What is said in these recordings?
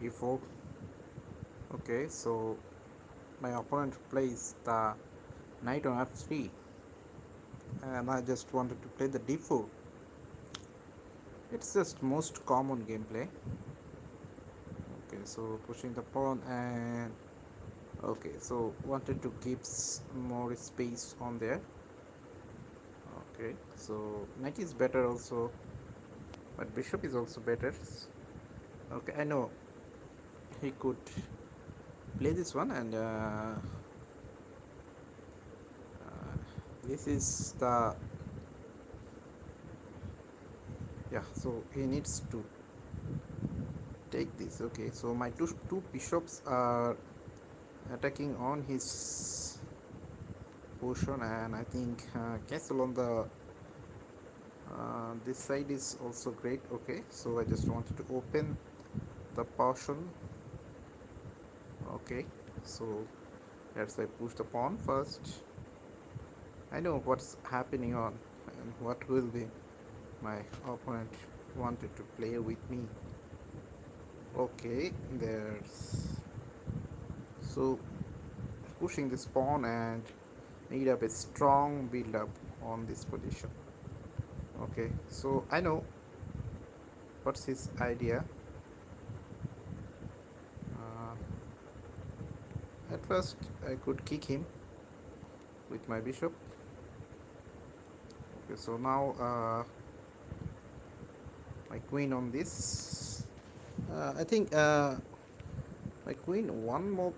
e4. Okay, so my opponent plays the knight on f3, and I just wanted to play the d4. It's just most common gameplay. Okay, so pushing the pawn, and okay, so wanted to keep more space on there. Okay, so knight is better also, but bishop is also better. Okay, I know he could play this one, and this is the, yeah, so he needs to take this. Okay, so my two bishops are attacking on his position, and I think castle on the this side is also great. Okay, so I just wanted to open the portion. Okay, so let's I push the pawn first. I know what's happening on and what will be my opponent wanted to play with me. Okay, there's, so pushing this pawn and need up a strong build up on this position. Okay, so I know what's his idea. uh, at first I could kick him with my bishop. Okay, so now my queen on this. I think my queen one more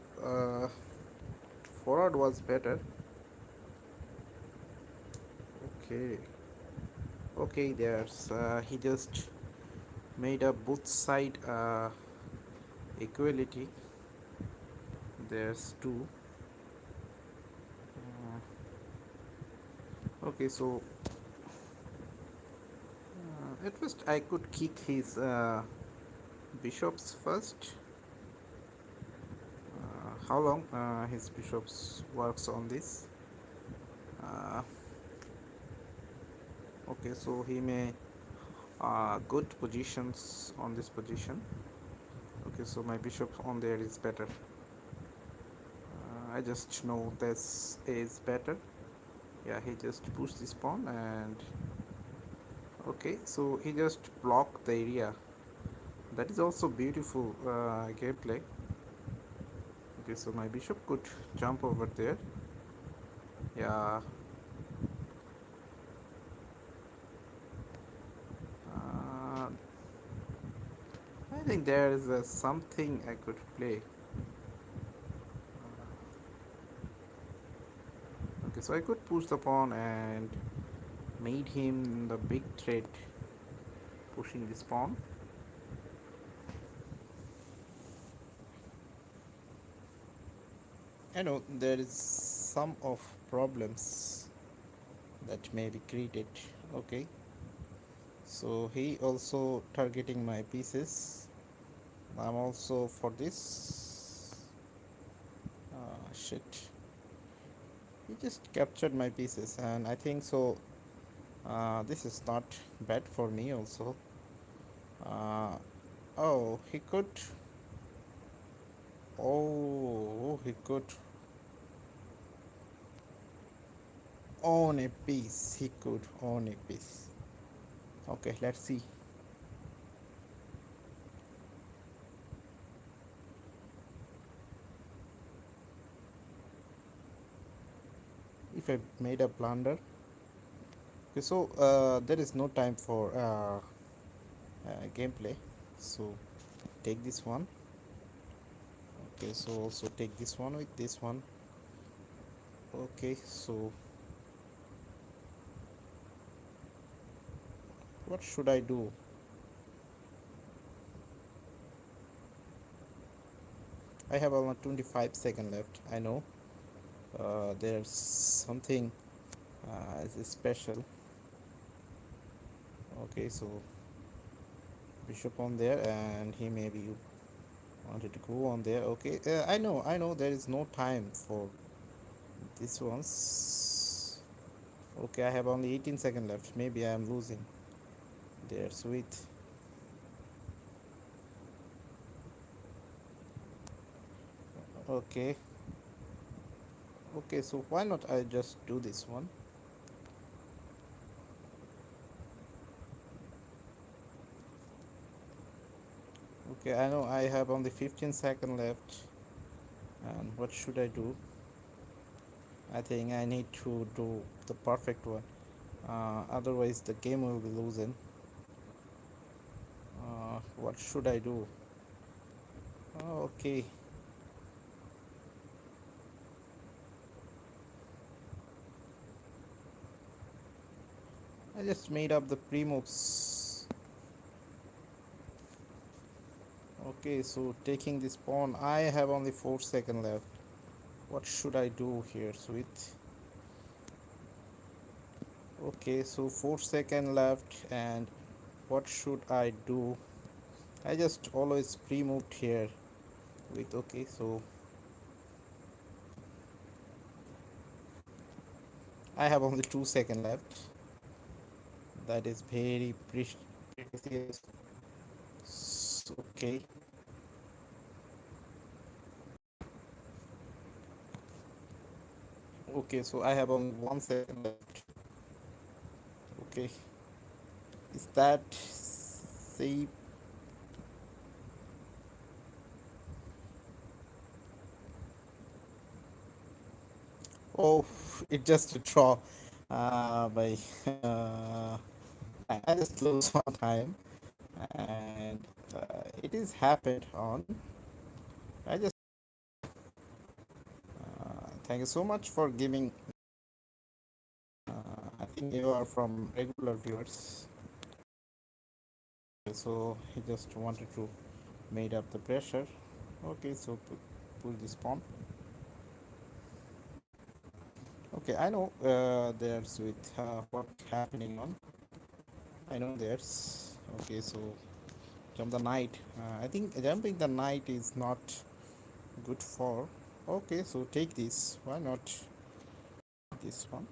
forward was better. Okay, okay, there's he just made up both side equality. There's two. Okay, so at first I could kick his bishops first. How long his bishops works on this? uh, okay, so he may good positions on this position. Okay, so my bishop on there is better. I just know this is better. Yeah, he just pushed this pawn, and okay, so he just blocked the area. That is also beautiful gameplay. Okay, so my bishop could jump over there. Yeah, uh, I think there is something I could play. Okay, so I could push the pawn and made him the big threat, pushing this pawn. I know there is some of problems that may be created. Okay, so he also targeting my pieces. I'm also for this. Shit, he just captured my pieces, and I think so. This is not bad for me also. Uh, oh, he could. Oh, he could own a piece. He could own a piece. Okay, let's see. If I made a blunder. Okay, so there is no time for gameplay. So take this one. Okay, so also take this one with this one. Okay, so what should I do? I have around 25 seconds left. I know there's something is special. Okay, so bishop on there, and he maybe wanted to go on there. Okay, I know there is no time for this ones. Okay, I have only 18 seconds left. Maybe I am losing. There, sweet. Okay. Okay, so why not I just do this one? Okay, I know I have only 15 seconds left. And what should I do? I think I need to do the perfect one. Otherwise, the game will be losing. What should I do? Okay, I just made up the pre-moves. Okay, so taking this pawn, I have only 4 seconds left. What should I do here, sweet? Okay, so 4 seconds left, and what should I do? I just always pre-moved here with okay, so I have only 2 seconds left. That is very precious. Okay, okay, so I have only 1 second left. Okay, is that safe? Oh, it just a draw. By I just lose one time, and it is happened on. I just thank you so much for giving. I think you are from regular viewers, so he just wanted to made up the pressure. Okay, so pull this pawn. Okay, I know there's with what happening on. I know there's okay. So jump the knight. I think jumping the knight is not good for. Okay, so take this. Why not this one?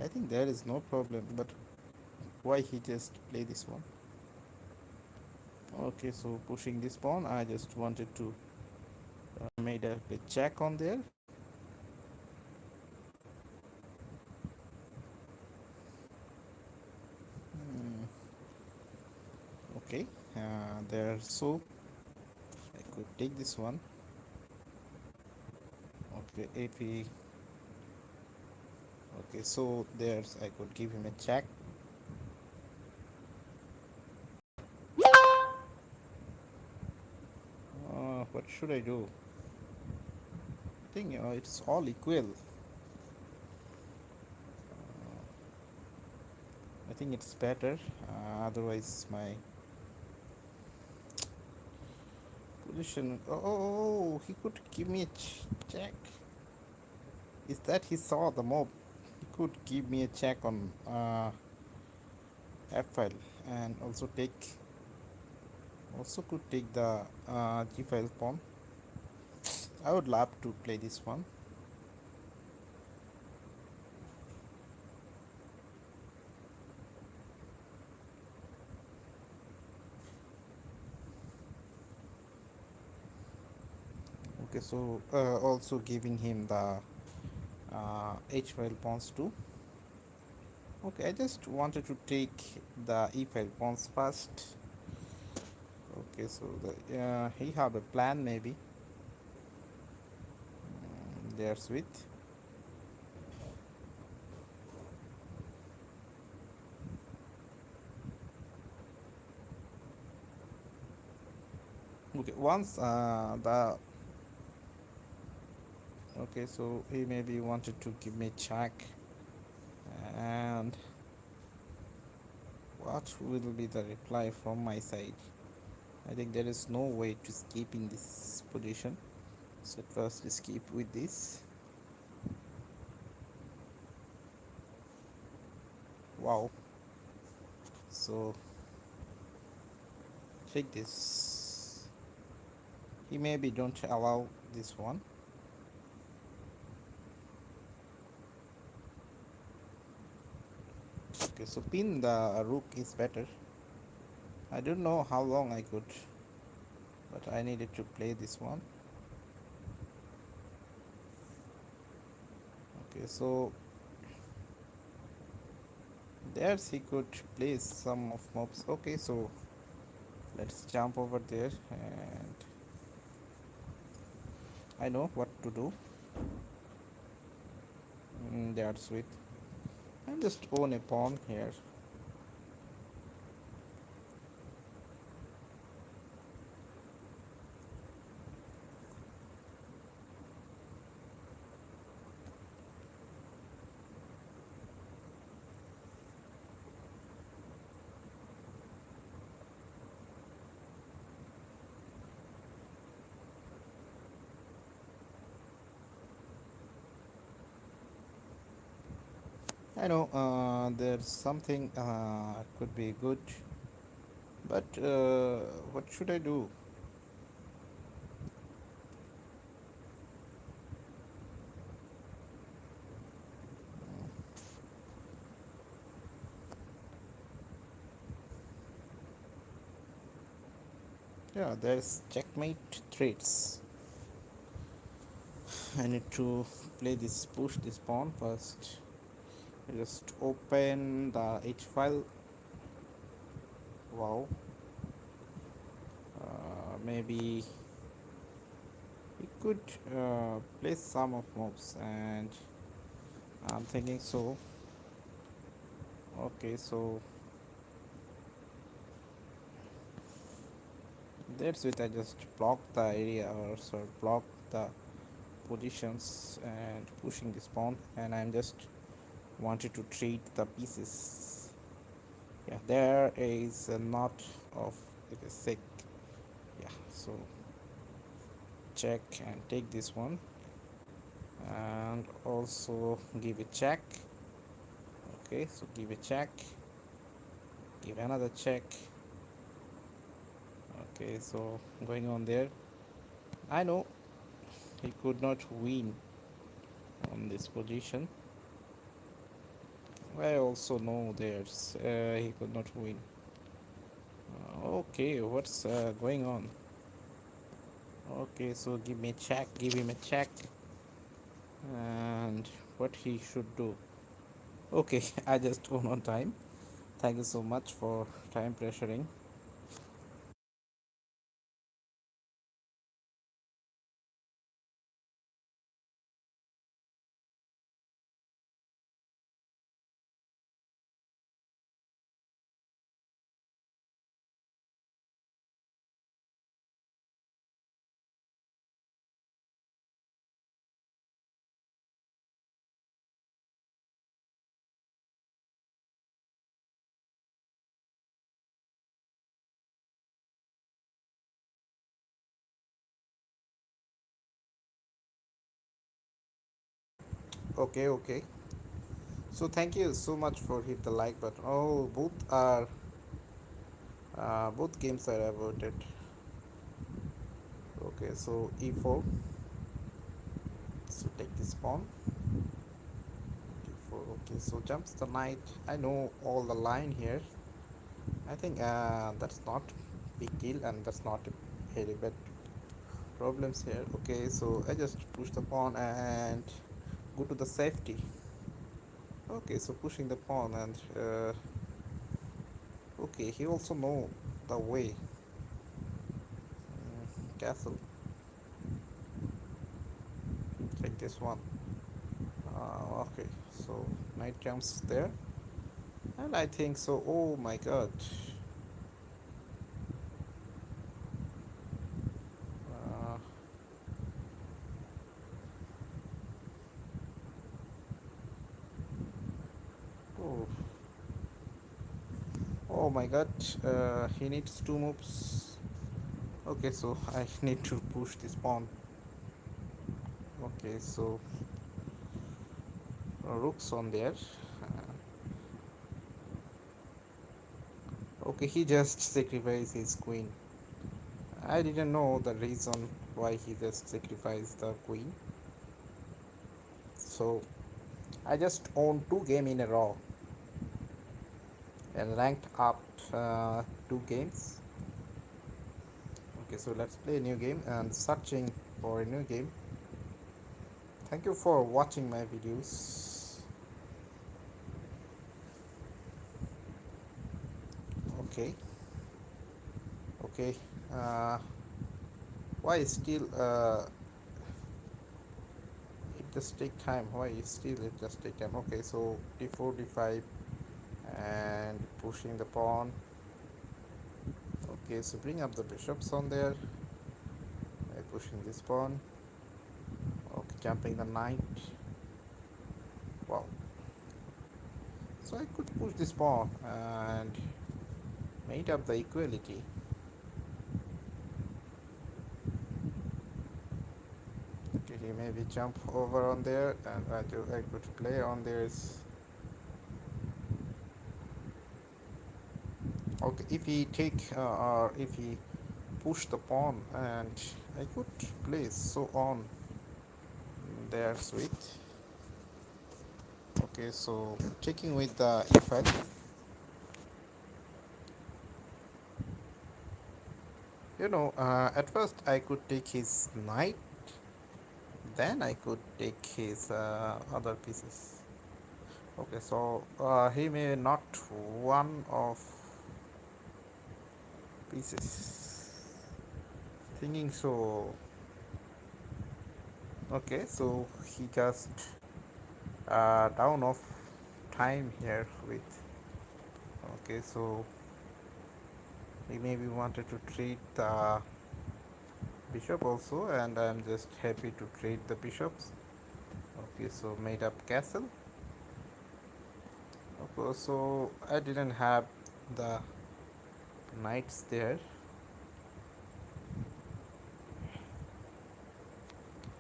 I think there is no problem, but why he just play this one? Okay, so pushing this pawn, I just wanted to made a check on there. Hmm, okay, there. So I could take this one. Okay, if he okay, so there's I could give him a check. What should I do? I think it's all equal. I think it's better. Otherwise, my position. Oh, he could give me a check. Is that he saw the mob? He could give me a check on F file and also take. Also could take the G file pawn. I would love to play this one. Okay, so also giving him the H file pawns too. Okay, I just wanted to take the E file pawns first. Okay, so he have a plan maybe. There's with. Okay, once the okay, so he maybe wanted to give me check, and what will be the reply from my side? I think there is no way to escape in this position. So first escape with this. Wow. So take this. He maybe don't allow this one. Okay, so pin the rook is better. I don't know how long I could. but I needed to play this one. Okay, so there's he could place some of mobs. Okay, so let's jump over there, and I know what to do. That's sweet. I'm just own a pawn here. I know there's something could be good, but what should I do? Yeah, there's checkmate threats. I need to play this, push this pawn first. Just open the H file. Wow. Maybe we could place some of mobs, and I'm thinking so. Okay, so that's it. I just block the area, or so block the positions and pushing this pawn, and I'm just wanted to trade the pieces. Yeah, there is a knot of it is sick. Yeah, so check and take this one, and also give a check. Okay, so give a check, give another check. Okay, so going on there, I know he could not win on this position. I also know there's he could not win. Okay, what's going on? Okay, so give me a check, give him a check, and what he should do. Okay, I just won on time. Thank you so much for time pressuring. Okay, okay. So thank you so much for hit the like button. Oh, both games are averted. Okay, so e4. So take this pawn. D4. Okay, so jumps the knight. I know all the line here. I think that's not big deal, and that's not a very bad problems here. Okay, so I just push the pawn and go to the safety. Okay, so pushing the pawn, and okay, he also know the way. Castle. Take this one. Okay, so knight comes there, and I think so. Oh my god. Uh, oh, oh my god. He needs two moves. Okay, so I need to push this pawn. Okay, so rook's on there. Okay, he just sacrificed his queen. I didn't know the reason why he just sacrificed the queen. So I just won two games in a row and ranked up two games. Okay, so let's play a new game and searching for a new game. Thank you for watching my videos. Okay, okay. Uh, why still it just take time? Why still it just take time? Okay, so d4, d5, and pushing the pawn. Okay, so bring up the bishops on there by pushing this pawn. Okay, jumping the knight. Wow. So I could push this pawn and made up the equality. Okay, he maybe jump over on there, and I could play on this. Okay, if he take or if he push the pawn, and I could play so on there sweet. Okay, so checking with the effect. At first I could take his knight, then I could take his other pieces. Okay, so he may not one of pieces. Thinking so. Okay, so he just down of time here with. Okay, so he maybe wanted to trade the bishop also, and I'm just happy to trade the bishops. Okay, so made up castle. Okay, so I didn't have the knights there.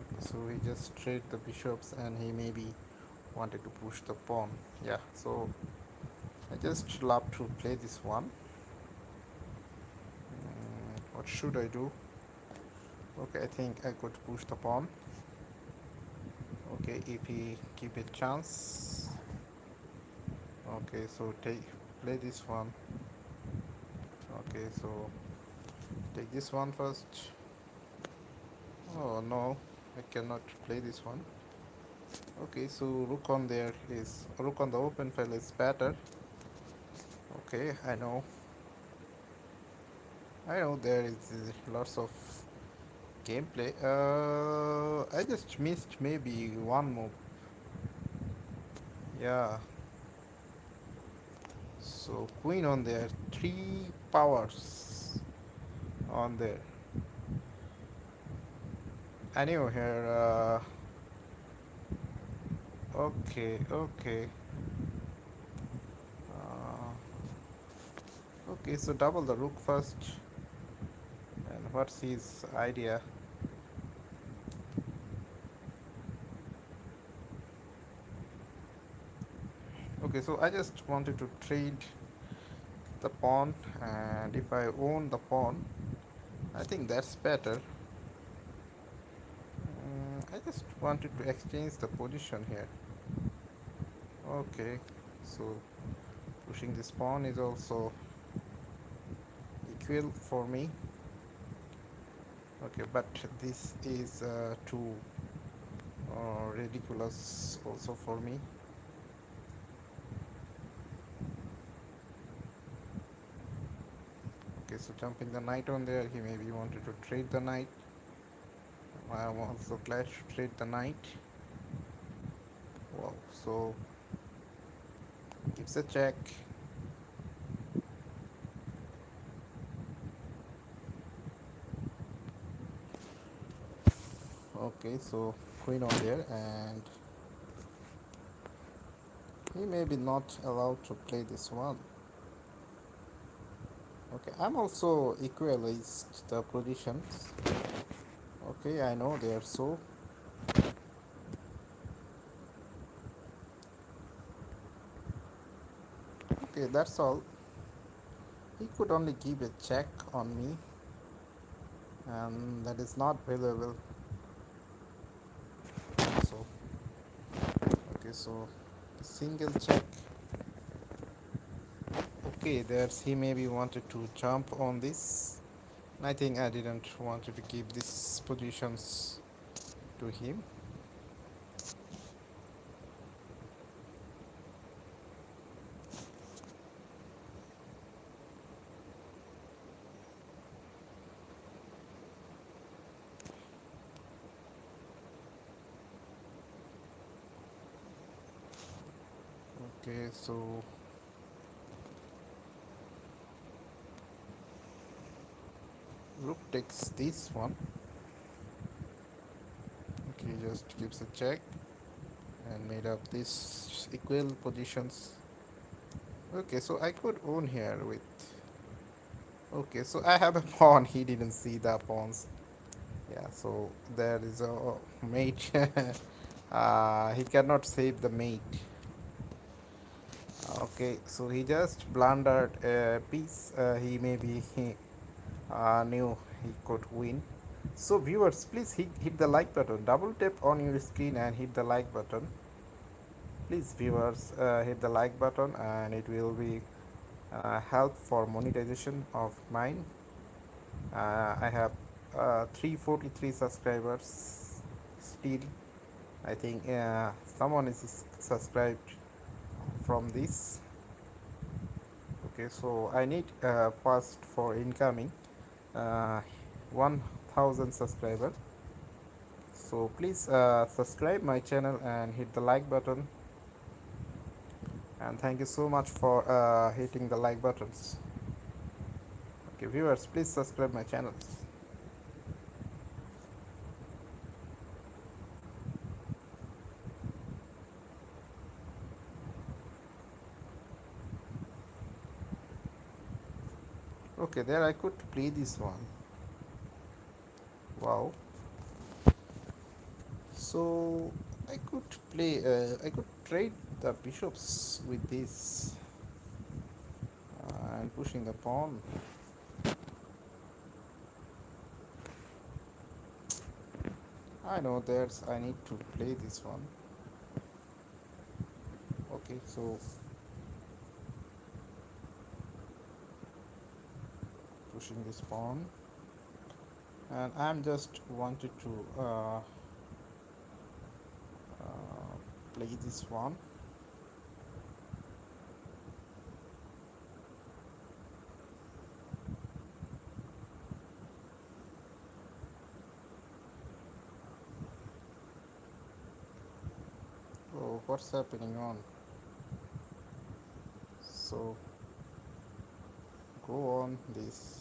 Okay, so we just trade the bishops, and he maybe wanted to push the pawn. Yeah, so I just love to play this one. What should I do? Okay, I think I could push the pawn. Okay, if he give a chance. Okay, so play this one. Okay, so take this one first. Oh no, I cannot play this one. Okay, so rook on the open file is better. Okay, I know there is lots of gameplay. I just missed maybe one move. Yeah. So queen on there, 3 powers on there. I knew here. Okay. Okay, so double the rook first. And what's his idea? Okay, so I just wanted to trade the pawn, and if I own the pawn, I think that's better. I just wanted to exchange the position here. Okay, so pushing this pawn is also equal for me. Okay, but this is too ridiculous also for me. Okay, so jumping the knight on there, he maybe wanted to trade the knight. I am also glad to trade the knight. Wow, so gives a check. Okay, so queen on there, and he may be not allowed to play this one. Okay, I'm also equalized the positions. Okay, I know they are so. Okay, that's all. He could only give a check on me, and that is not valuable. So, okay, so single check. Okay, there's he maybe wanted to jump on this. I think I didn't want to give these positions to him. Okay, so rook takes this one. Okay, just gives a check and made up these equal positions. Okay, so I could own here with. Okay, so I have a pawn. He didn't see the pawns. Yeah, so there is a mate. He cannot save the mate. Okay, so he just blundered a piece. He maybe he knew he could win. So viewers, please hit the like button. Double tap on your screen and hit the like button. Please viewers, hit the like button and it will be help for monetization of mine. I have 343 subscribers still. I think someone is subscribed from this. Okay, so I need first for incoming uh, 1000 subscribers. So please subscribe my channel and hit the like button, and thank you so much for hitting the like buttons. Okay viewers, please subscribe my channels. Okay, there I could play this one. Wow. So I could play I could trade the bishops with this and pushing the pawn. I know that's I need to play this one. Okay, so pushing this pawn, and I'm just wanted to play this one. Oh, what's happening on? So go on this.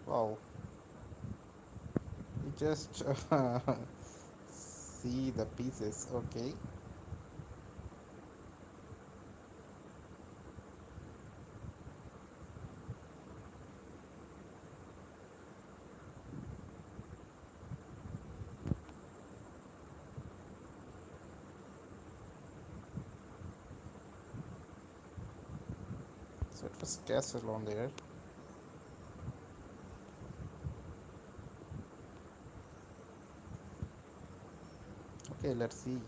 Wow, you just see the pieces. Okay, so it was castle on there. Okay, let's see.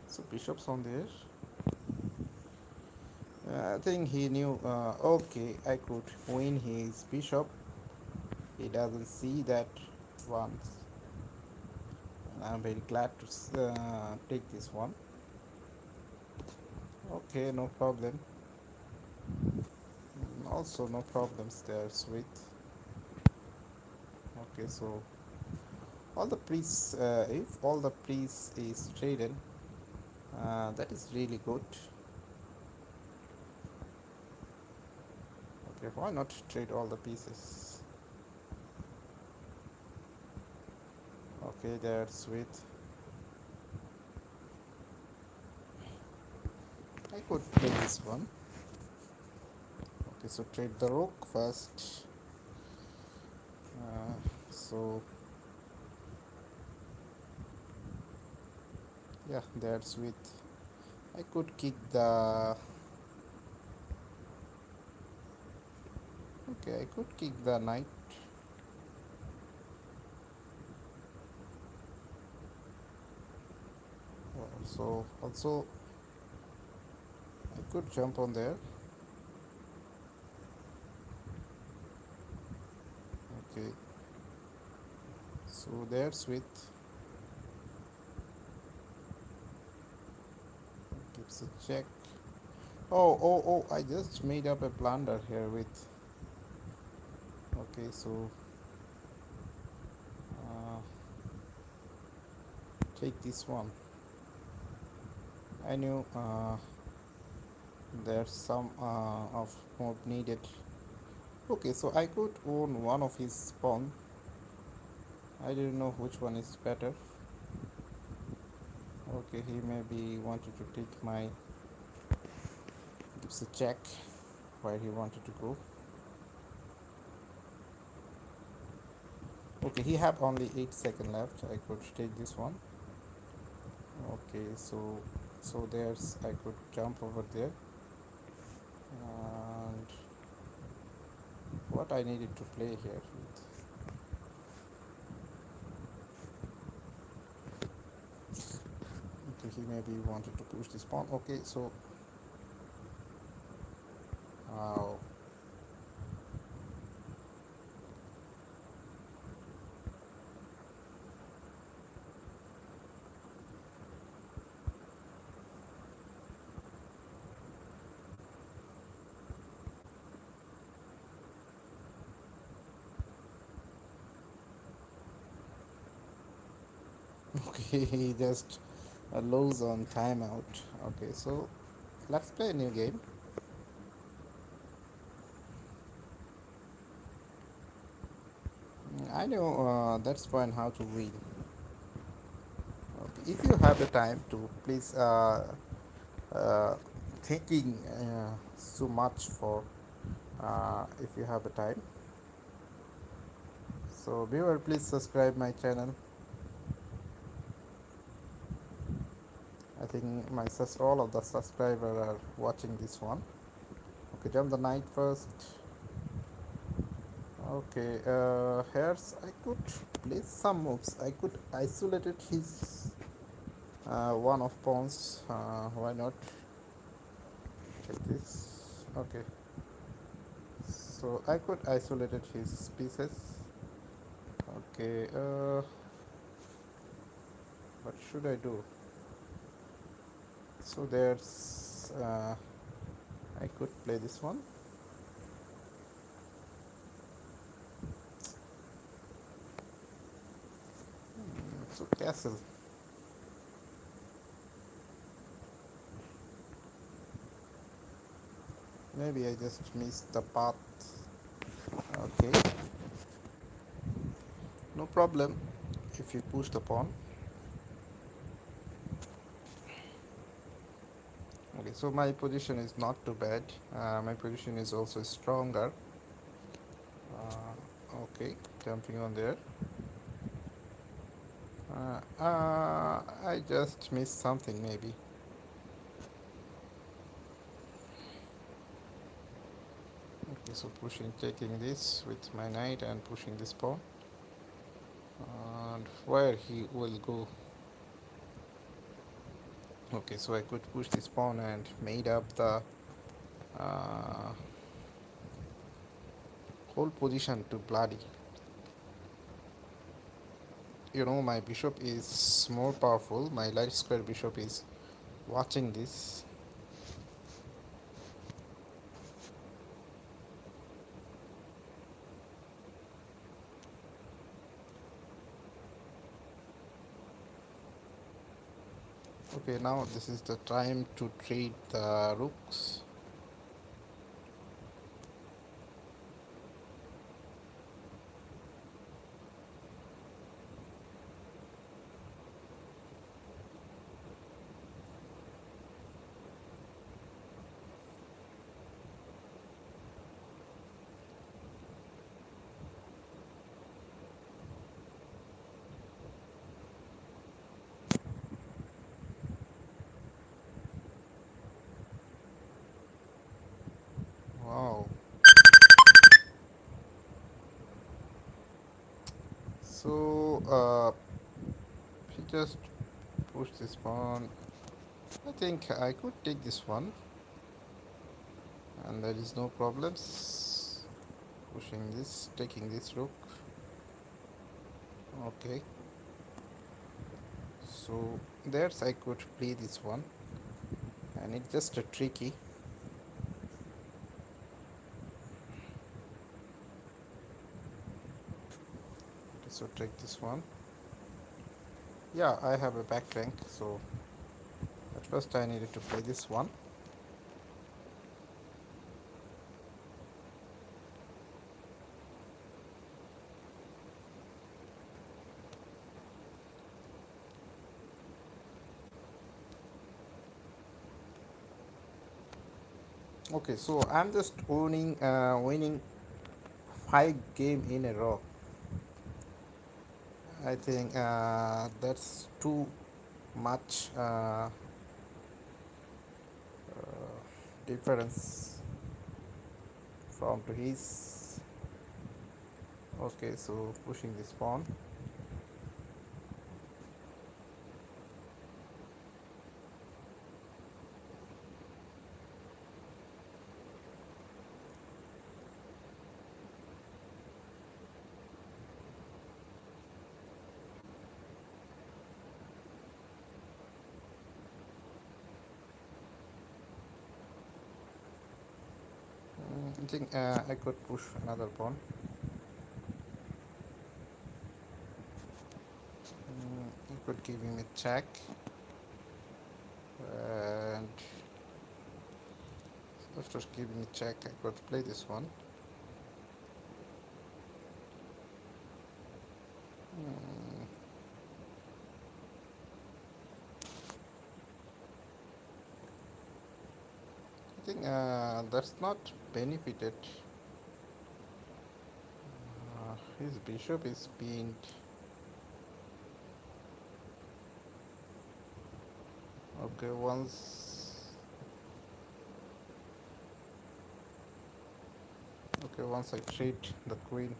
So bishops on there. I think he knew. Okay, I could win his bishop. He doesn't see that once. And I'm very glad to take this one. Okay, no problem. Also, no problems there, sweet. Okay, so all the priests, if all the priests is traded, that is really good. Okay, why not trade all the pieces? Okay, that's sweet. I could play this one. Okay, so trade the rook first. So yeah, that's sweet. I could kick the. Okay, I could kick the knight. So also could jump on there. Okay, so there's with gives a check. Oh, I just made up a blunder here with. Okay, so uh, take this one. I knew there's some of mode needed. Okay, so I could own one of his pawn. I didn't know which one is better. Okay, he maybe wanted to take my gives a check where he wanted to go. Okay, he have only 8 seconds left. I could take this one. Okay, so there's I could jump over there, and what I needed to play here with. Okay, he maybe wanted to push this pawn. Okay, so uh, okay, he just lose on timeout. Okay, so let's play a new game. I know that's fine how to win. Okay, if you have the time to please uh, thinking so much for if you have the time. So viewer, please subscribe my channel. I think all of the subscribers are watching this one. Okay, jump the knight first. Okay, here's I could place some moves. I could isolated his one of pawns. Why not? Check this. Okay, so I could isolated his pieces. Okay, what should I do? So there's I could play this one. So castle. Maybe I just missed the path. Okay, no problem. If you push the pawn. Okay, so my position is not too bad. My position is also stronger. Okay, jumping on there. I just missed something maybe. Okay, so pushing, taking this with my knight and pushing this pawn. And where he will go. Okay, so I could push this pawn and made up the uh, whole position to bloody. You know, my bishop is more powerful. My light square bishop is watching this. Okay, now this is the time to trade the rooks. Wow. So he just pushed this pawn. I think I could take this one. and there is no problems. Pushing this, taking this rook. Okay, so there's I could play this one, and it's just a tricky. Okay, so take this one. Yeah, I have a back rank, so at first I needed to play this one. Okay, so I'm just winning 5 game in a row. I think that's too much difference from to his. Okay, so pushing this pawn. I think I could push another pawn. You could give him a check, and after giving a check, I could play this one. Mm, I think that's not benefited. His bishop is being. Okay, once I treat the queen.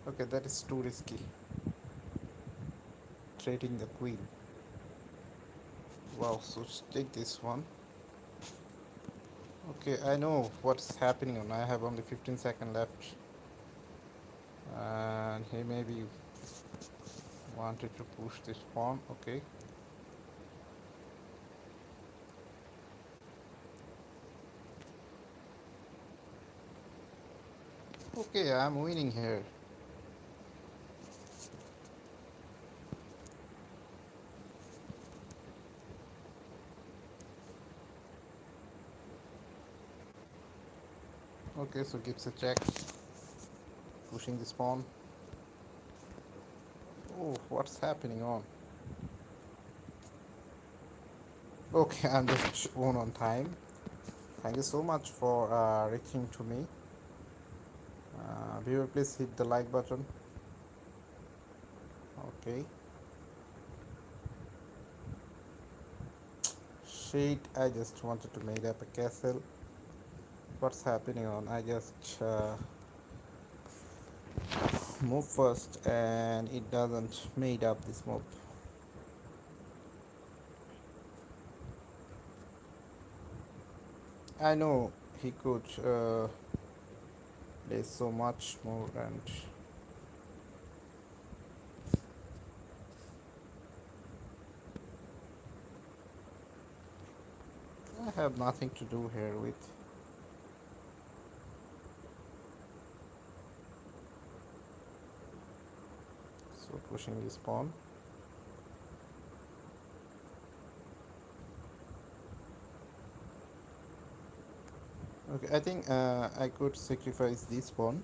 Okay, that is too risky. Trading the queen. Wow, so take this one. Okay, I know what's happening on. I have only 15 seconds left, and he maybe wanted to push this pawn. Okay. Okay, I'm winning here. Okay, so gives a check, pushing this pawn. Oh, what's happening on? Okay, I'm just won on time. Thank you so much for reaching to me. Viewer, please hit the like button. Okay. Shit, I just wanted to make up a castle. What's happening on? I just move first and it doesn't made up this move. I know he could play so much more, and I have nothing to do here with. So pushing this pawn. Okay, I think I could sacrifice this pawn.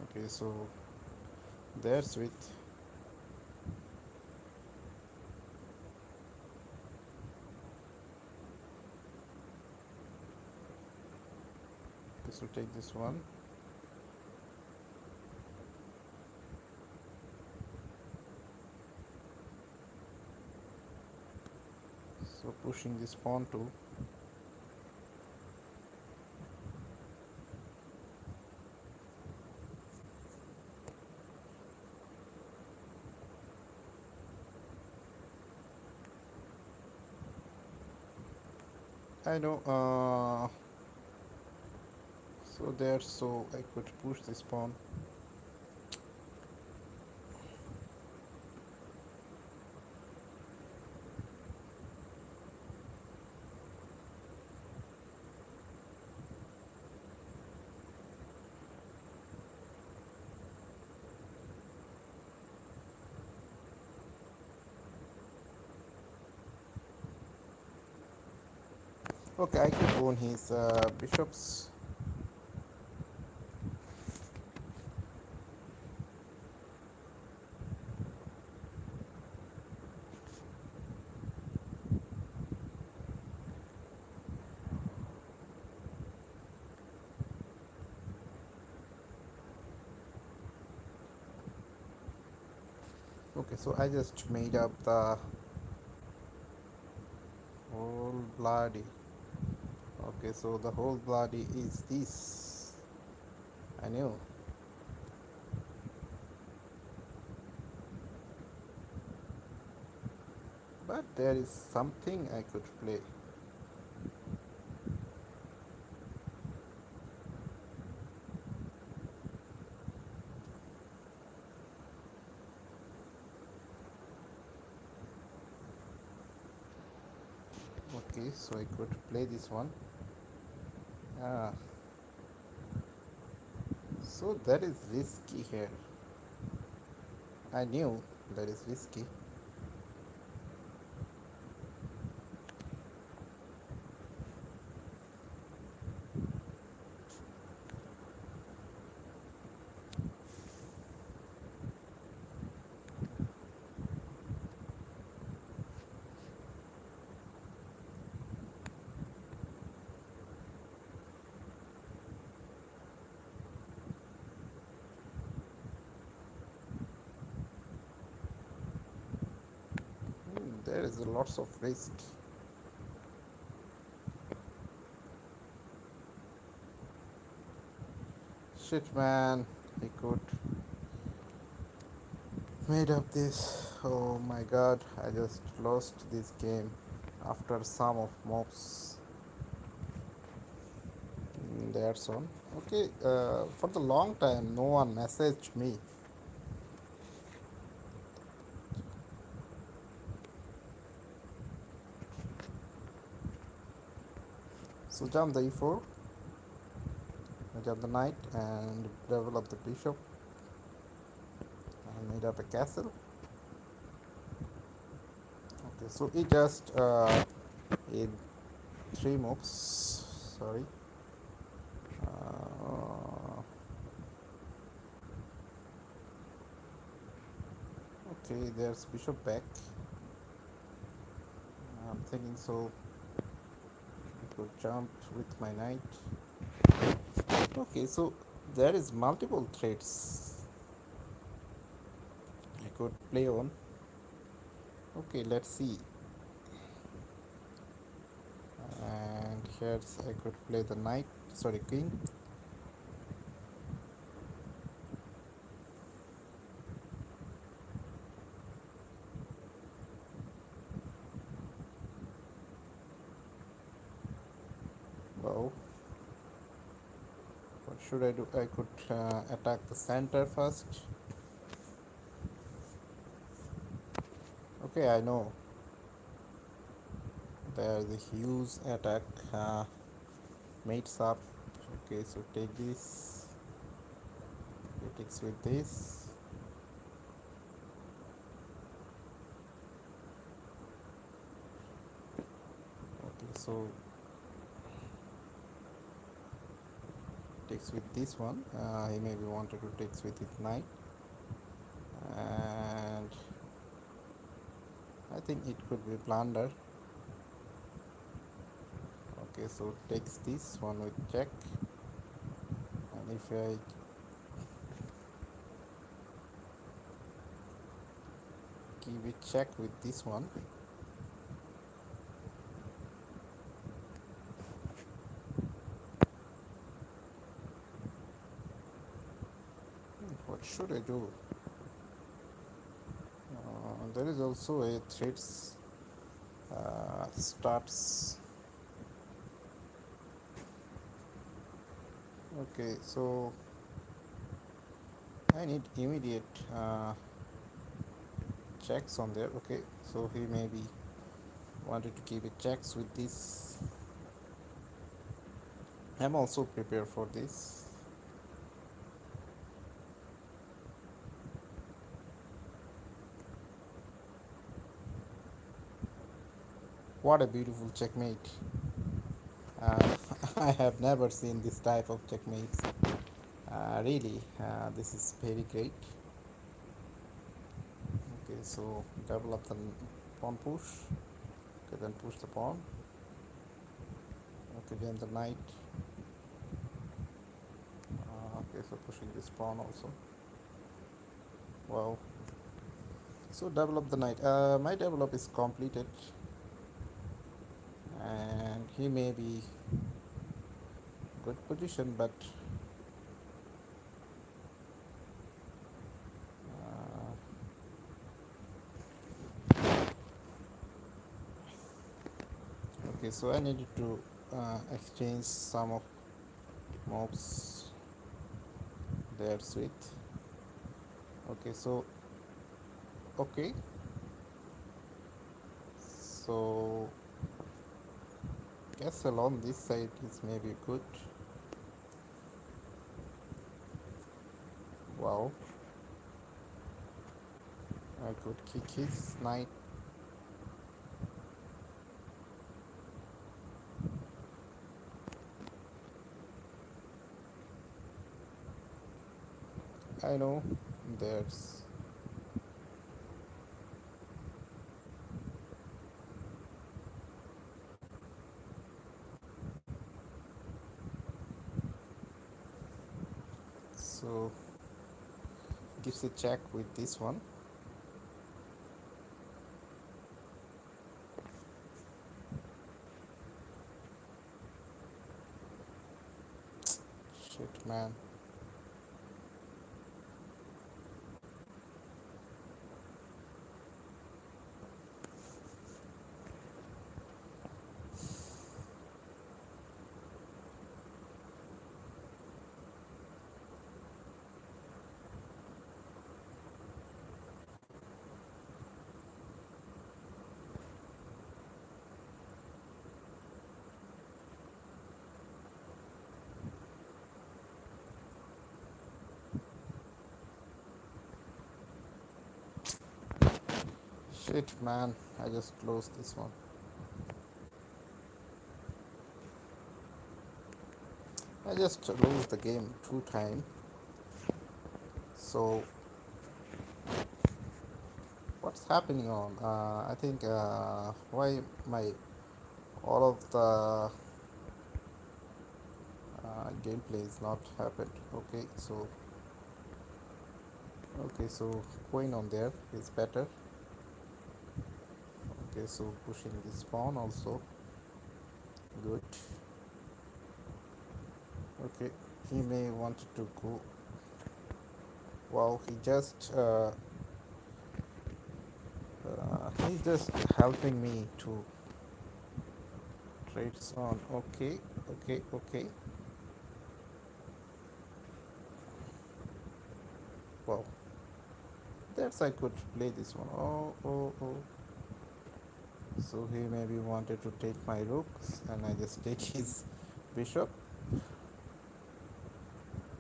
Okay, so there's with. This will take this one. So pushing this pawn too. I know. So there, so I could push this pawn. Okay, I can own his bishops. Okay, so I just made up the whole bloody. Okay, so the whole bloody is this. I knew. But there is something I could play. Okay, so I could play this one. Ah, so that is risky here. I knew that is risky. There is lots of risk. Shit, man. He could made up this. Oh my god, I just lost this game after some of mobs. That's all. Okay, for the long time, no one messaged me. So jump the e4, jump the knight, and develop the bishop. I made up a castle. Okay, so it just in three moves. Sorry. Uh, okay, there's bishop back. I'm thinking so. I could jump with my knight. Okay, so there is multiple threads I could play on. Okay, let's see. And here's I could play the knight, sorry, king. Wow, what should I do? I could attack the center first. Okay, I know. There's a huge attack mates up. Okay, so take this. It takes with this. Okay, so takes with this one. He maybe wanted to takes with his knight, and I think it could be blunder. Okay, so takes this one with check, and if I give it check with this one, what should I do? There is also a threads starts. Okay, so I need immediate checks on there. Okay, so he maybe wanted to keep it checks with this. I'm also prepared for this. What a beautiful checkmate. uh, I have never seen this type of checkmates. Really, this is very great. Okay, so develop the pawn push. Okay, then push the pawn. Okay, then the knight. Okay, so pushing this pawn also. Wow. So develop the knight. My develop is completed, and he may be good position, but uh, okay. So I needed to exchange some of mobs there with. Okay, so okay, so castle on this side is maybe good. Wow, I could kick his knight. I know there's so gives a check with this one. Shit, man. Shit, man. I just closed this one. I just lose the game 2 times. So what's happening on? I think why my all of the gameplay is not happened. Okay, so going on there is better. Okay, so pushing this pawn also good. Okay, he may wanted to go. Wow, he's just helping me to trades on. Okay, okay. Wow, that's I could play this one. Oh. So he maybe wanted to take my rooks, and I just take his bishop.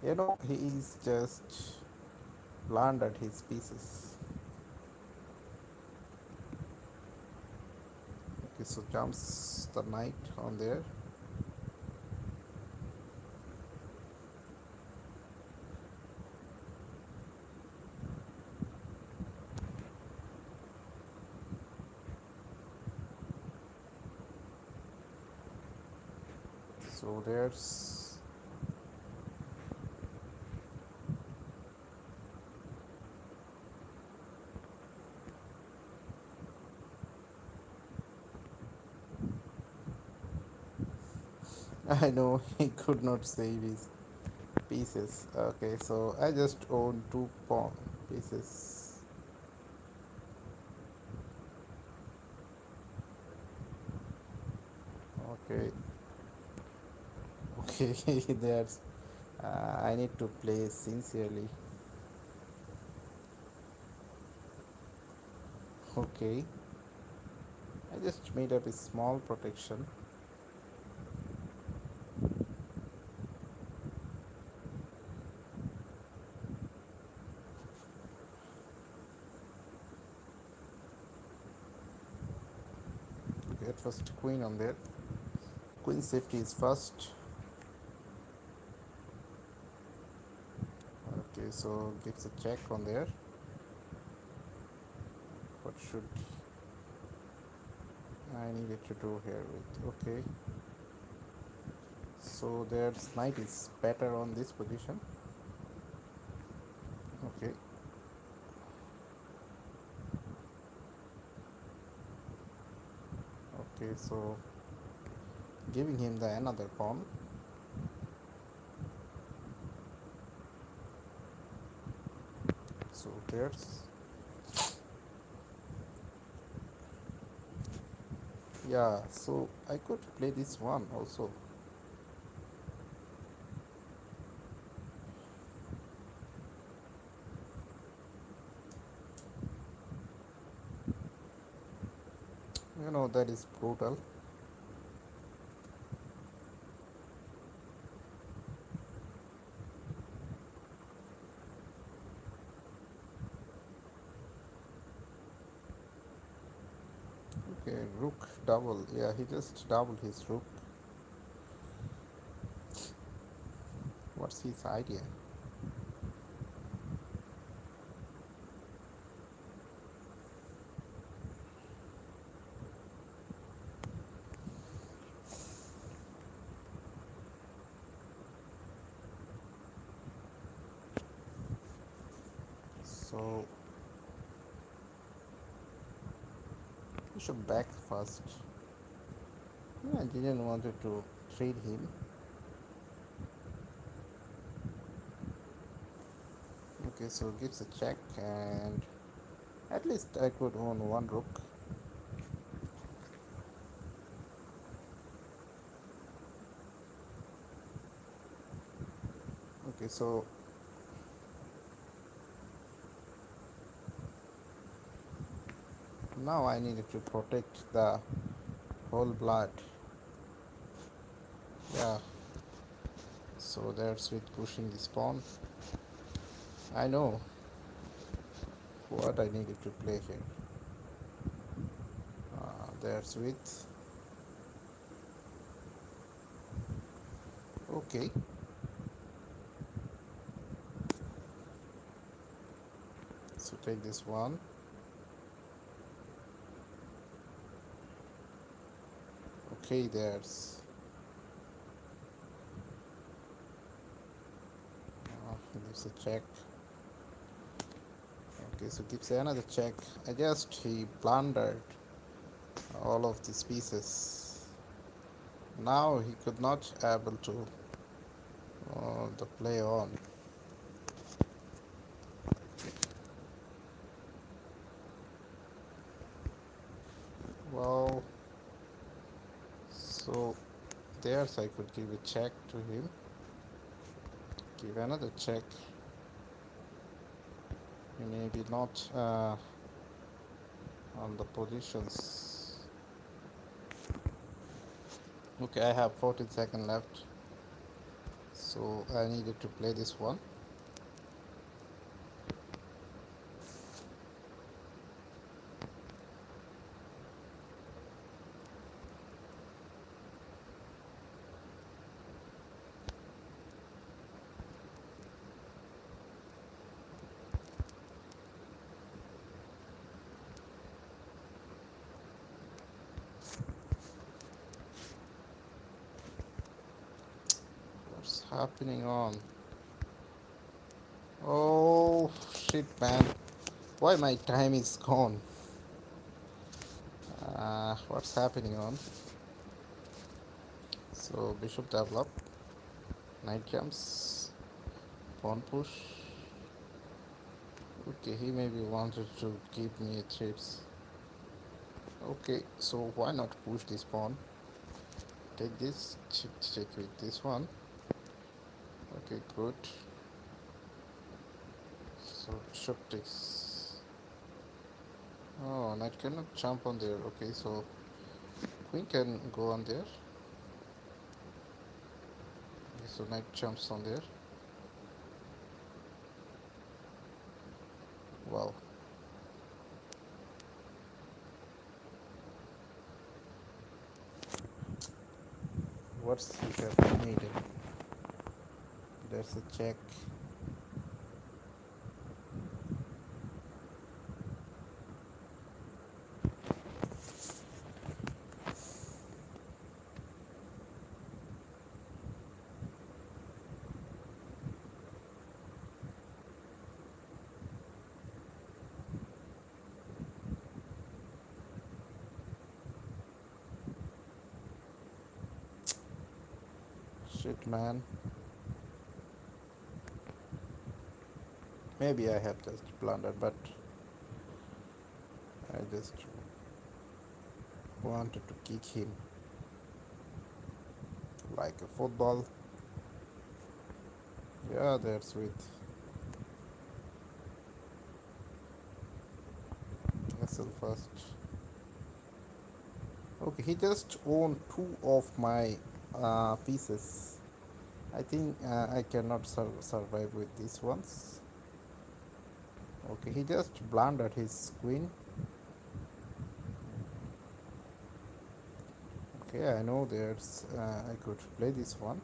He is just plundered his pieces. Okay, so jumps the knight on there. So there's I know he could not save his pieces. Okay, so I just own two pawn pieces. Okay, okay, there's I need to play sincerely. Okay, I just made up a small protection. Get first queen on there. Queen safety is first. Okay, so gives a check on there. What should I needed to do here with? Okay, so there's knight is better on this position. Okay, okay, so giving him the another pawn. So there's, yeah, so I could play this one also. That is brutal. Okay, rook double. Yeah, he just doubled his rook. What's his idea? So we should back first. I didn't want to trade him. Okay, so gives a check, and at least I could own one rook. Okay, so now I needed to protect the whole blood. Yeah, so that's with pushing this pawn. I know what I needed to play here. That's with. Okay, so take this one. Okay, there's a check. Okay, so gives another check. He blundered all of these pieces. Now he could not able to the play on. Well, so there's I could give a check to him. Give another check. He may be not on the positions. Okay, I have 14 seconds left. So I needed to play this one. What's happening on? Oh shit, man. Why my time is gone? What's happening on? So bishop develop, knight comes, pawn push. Okay, he maybe wanted to give me a threats. Okay, so why not push this pawn? Take this, check with this one. Okay, good. So bishop takes. Oh, knight cannot jump on there. Okay, so queen can go on there. Okay, so knight jumps on there. Wow. What's he have made it? There's a check. Shit, man. Maybe I have just blundered, but I just wanted to kick him like a football. Yeah, that's with castle first. Okay, he just owned two of my pieces. I think I cannot survive with these ones. Okay, he just blundered his queen. Okay, I know there's I could play this one.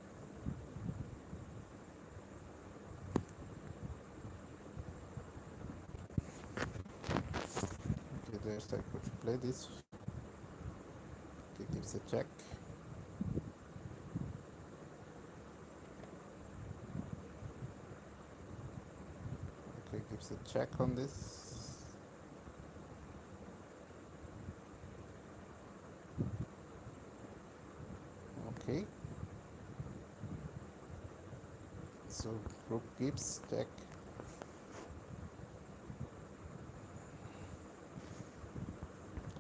Okay, there's I could play this. Okay, gives a check. Okay, gives a check on this. Okay, so rook gives check.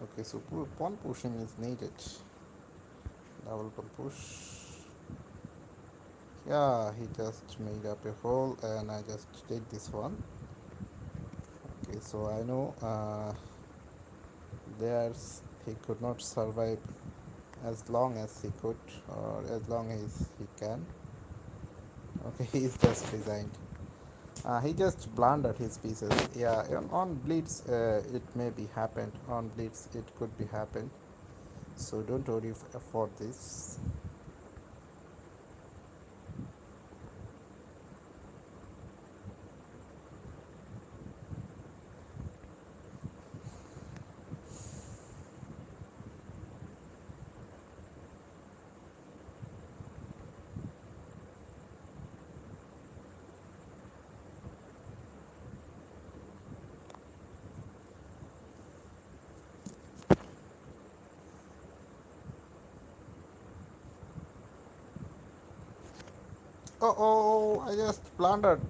Okay, so pawn pushing is needed. Double pawn push. Yeah, he just made up a hole and I just take this one. Okay, so I know there's he could not survive as long as he could or as long as he can. Okay, he's just resigned. He just blundered his pieces. Yeah, on Blitz it may be happened. On Blitz it could be happened. So don't worry for this. Oh, I just blundered.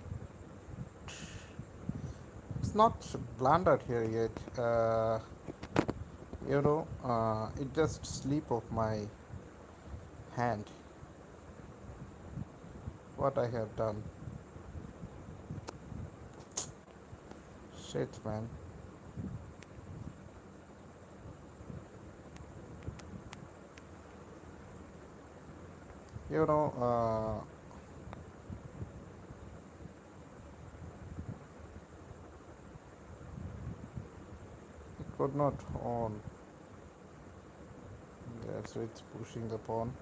It's not blundered here yet. It just slip of my hand. What I have done. Shit, man. You know, it could not on. That's it's pushing the pawn.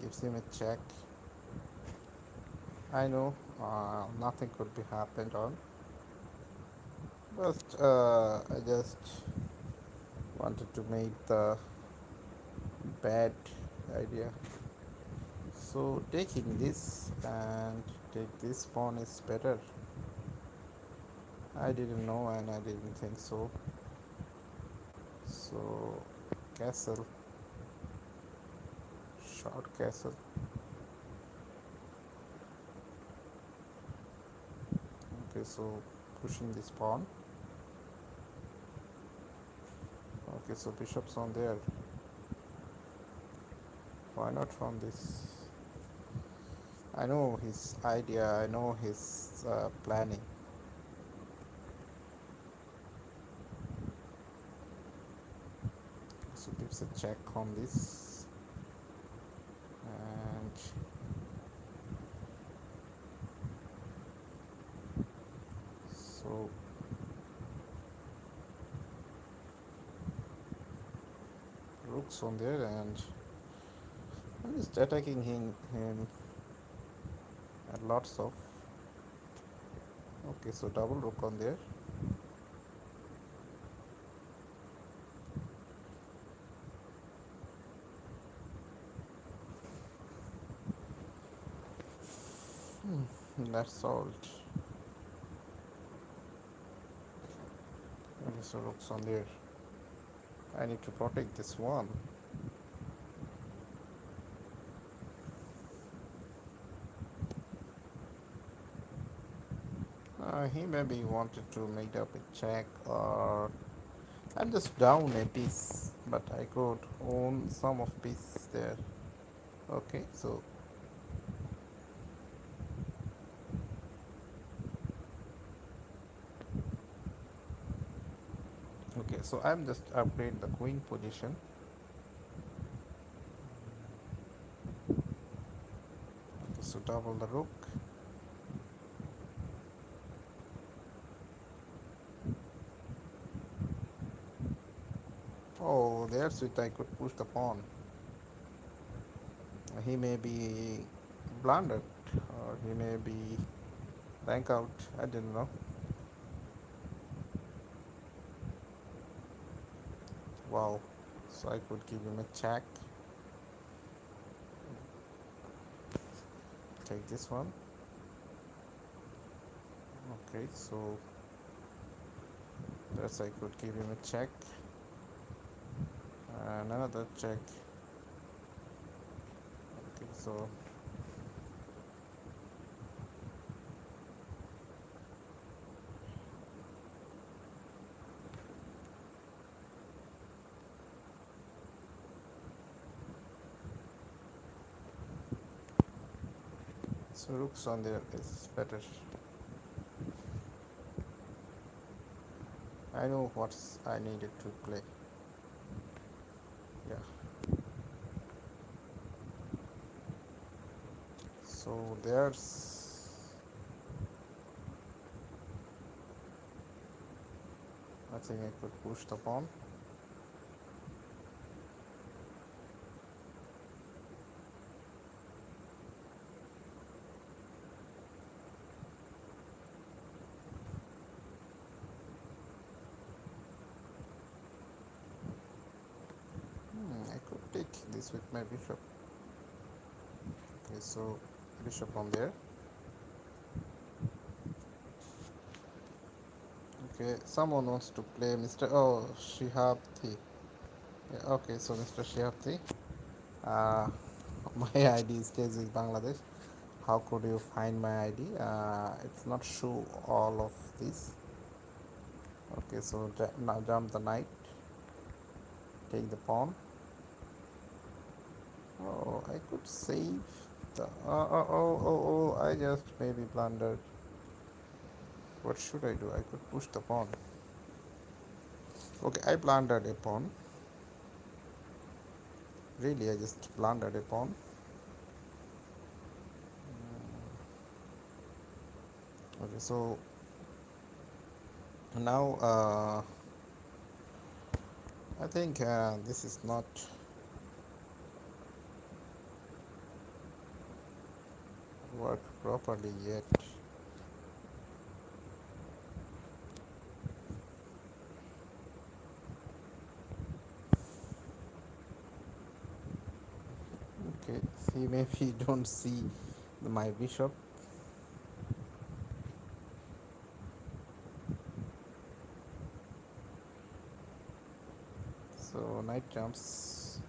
Gives him a check. I know nothing could be happened on. But I just wanted to make the bad idea. So taking this and take this pawn is better. I didn't know and I didn't think so. So castle, short castle. Okay, so pushing this pawn. Okay, so bishop's on there. Why not from this? I know his idea, I know his planning. So gives a check on this, and so rook's on there, and I'm just attacking him at lots of. Okay, so double rook on there. That's solved. Okay, so rook's on there. I need to protect this one. He maybe wanted to make up a check, or I'm just down a piece, but I could own some of piece there. Okay, so I'm just upgrade the queen position. Okay, so double the rook. Oh, there's it. I could push the pawn. He may be blundered, or he may be rank out. I don't know. Wow. So I could give him a check. Take this one. Okay, so that's I could give him a check. And another check. Okay, so rook's on there is better. I know what I needed to play. Yeah. So there's, I think I could push the pawn. I could take this with my bishop. Okay, so bishop on there. Okay, someone wants to play Mr. Oh, Shihabti. Yeah, okay, so Mr. Shihabti. My ID stays with Bangladesh. How could you find my ID? It's not show all of this. Okay, so now jump the knight. Take the pawn. Oh, I could save the. I just maybe blundered. What should I do? I could push the pawn. Okay, I blundered a pawn. Really, I just blundered a pawn. Okay, so now I think this is not work properly yet. Okay, see, maybe don't see my bishop. So knight jumps,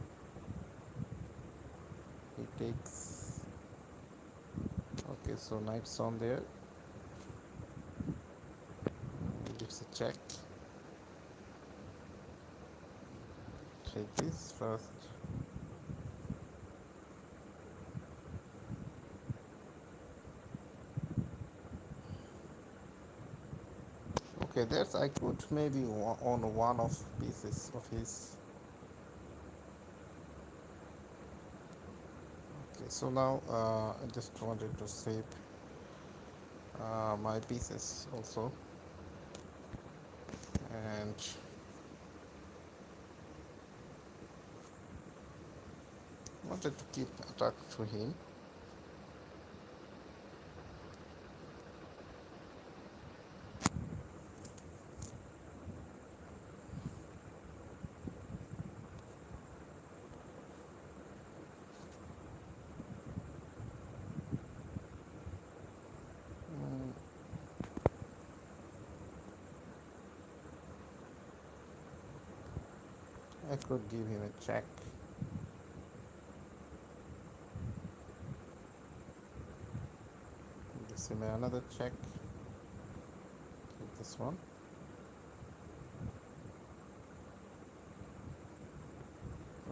he takes. Okay, so knight's on there, gives a check. Take this first. Okay, that's I could maybe on one of pieces of his. Okay, so now I just wanted to save my pieces also, and wanted to keep attack to him. Mm, I could give him a check. Give him another check. Take this one.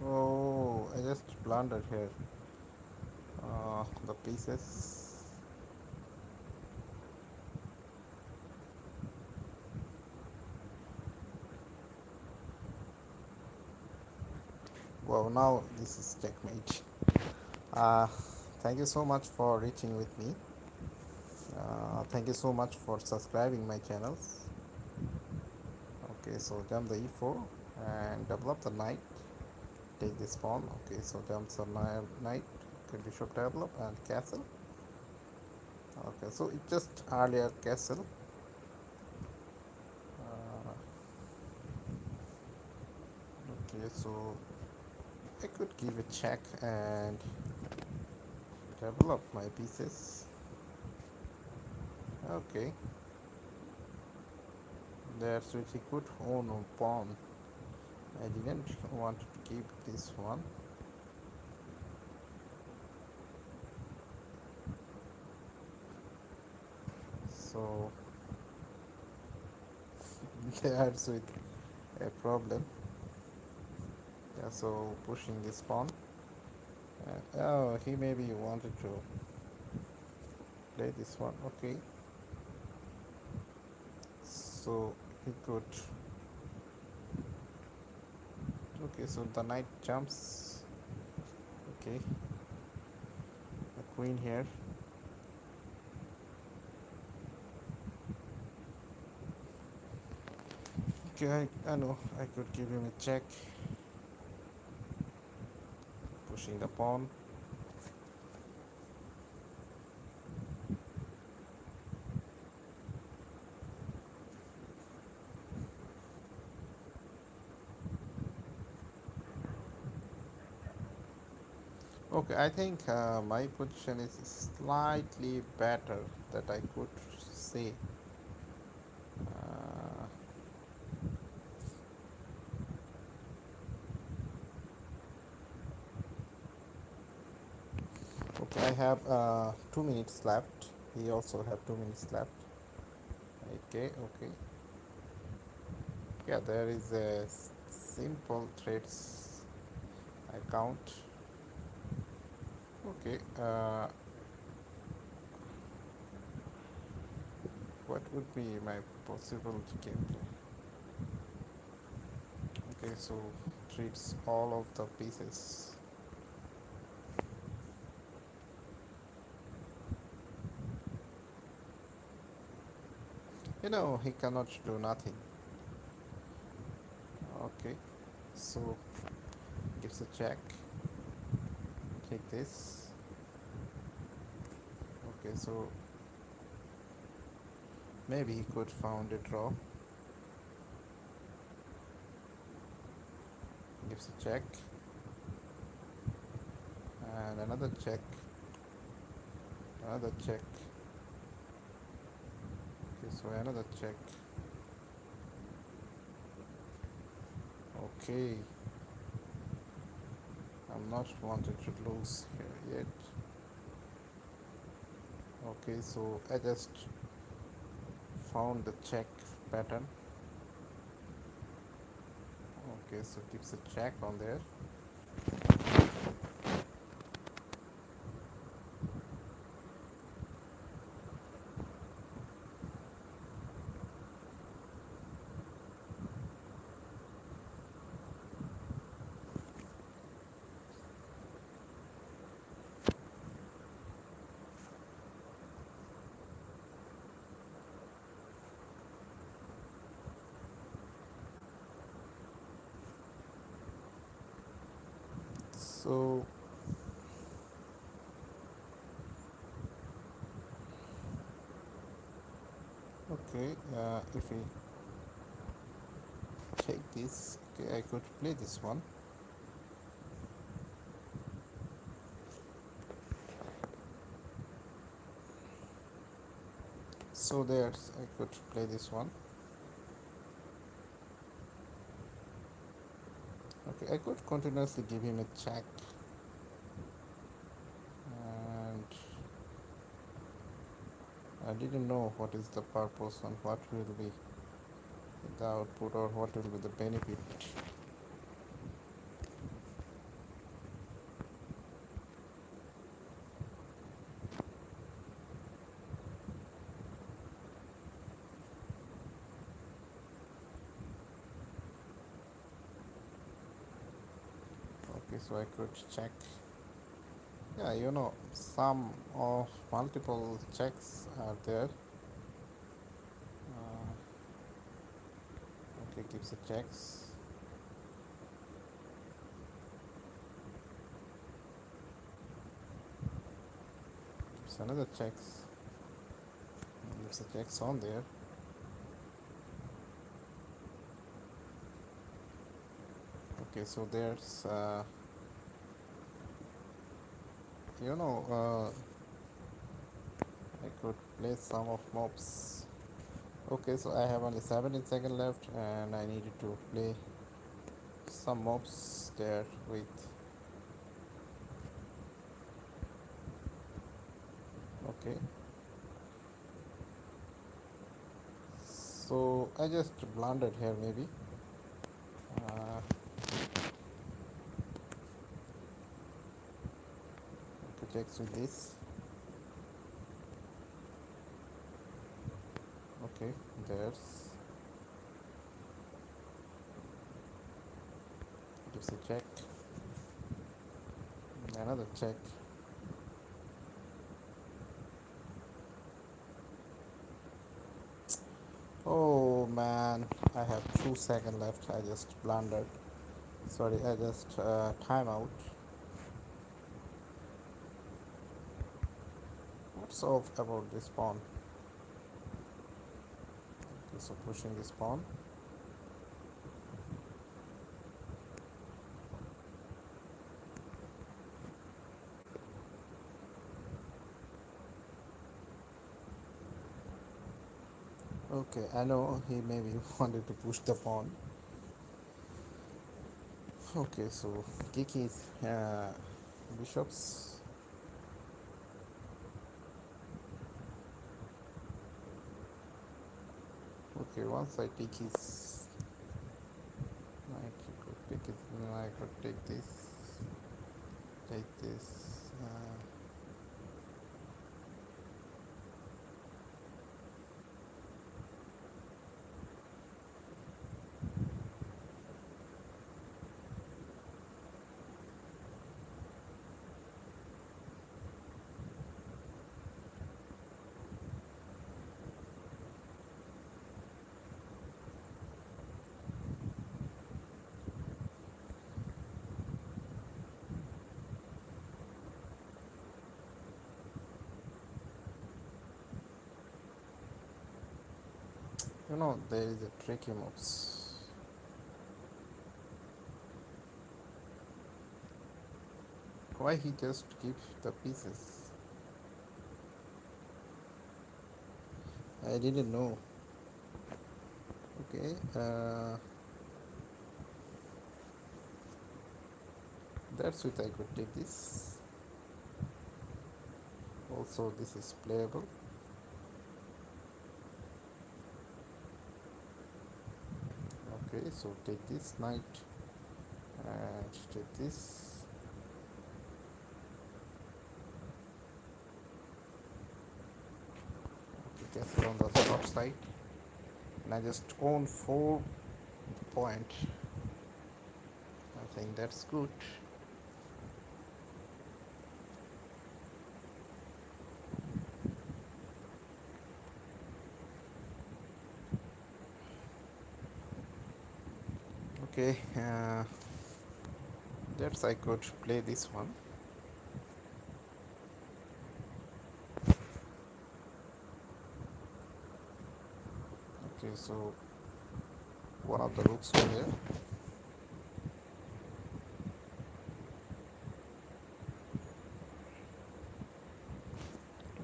Oh, I just blundered here. The pieces. Well, now this is checkmate. Uh, Thank you so much for reaching with me. Thank you so much for subscribing my channels. Okay, so jump the e4 and develop the knight. Take this pawn. Okay, so jumps the knight. Okay, bishop develop and castle. Okay, so it just earlier castle. Uh, okay, so I could give a check and develop my pieces. Okay, that's pretty good. Oh no, pawn. I didn't want to keep this one. So that's with a problem. Yeah, so pushing this pawn. Oh, he maybe wanted to play this one. Okay, so he could. Okay, so the knight jumps. Okay, the queen here. Okay, I know I could give him a check. Pushing the pawn. Okay, I think my position is slightly better that I could say. Uh, okay, I have 2 minutes left. He also have 2 minutes left. Okay, okay. Yeah, there is a simple trades account. Okay, what would be my possible gameplay? Okay, so treats all of the pieces. He cannot do nothing. Okay, so gives a check. Take this. Okay, so maybe he could found a draw. Gives a check. And another check. Another check. Okay, so another check. Okay. I'm not wanted to lose here yet. Okay, so I just found the check pattern. Okay, so keeps a check on there. So okay, if we take this, okay, I could play this one. So there's I could play this one. Okay, I could continuously give him a check, and I didn't know what is the purpose and what will be the output or what will be the benefit. Okay, so I could check. Yeah, some of multiple checks are there. Okay, gives a checks. Gives another checks. Gives a checks on there. Okay, so there's you know I could play some of mobs. Okay, so I have only 17 seconds left, and I needed to play some mobs there with. Okay, so I just blundered here maybe. Uh, okay, checks with this. Okay, there's gives a check. Another check. Oh man, I have 2 seconds left. I just blundered. Sorry, I just time out. What's off about this pawn? Okay, so pushing this pawn. Okay, I know he maybe wanted to push the pawn. Okay, so Kiki's bishops. Okay, once I take his knight, he could take it. No, I could take this. Take this. There is a tricky moves. Why he just keep the pieces? I didn't know. Okay. That's it, I could take this. Also, this is playable. Okay, so take this knight and take this. Okay, castle on the short side, and I just own 4 point. I think that's good. Okay, that's I could play this one. Okay, so one of the rooks over here.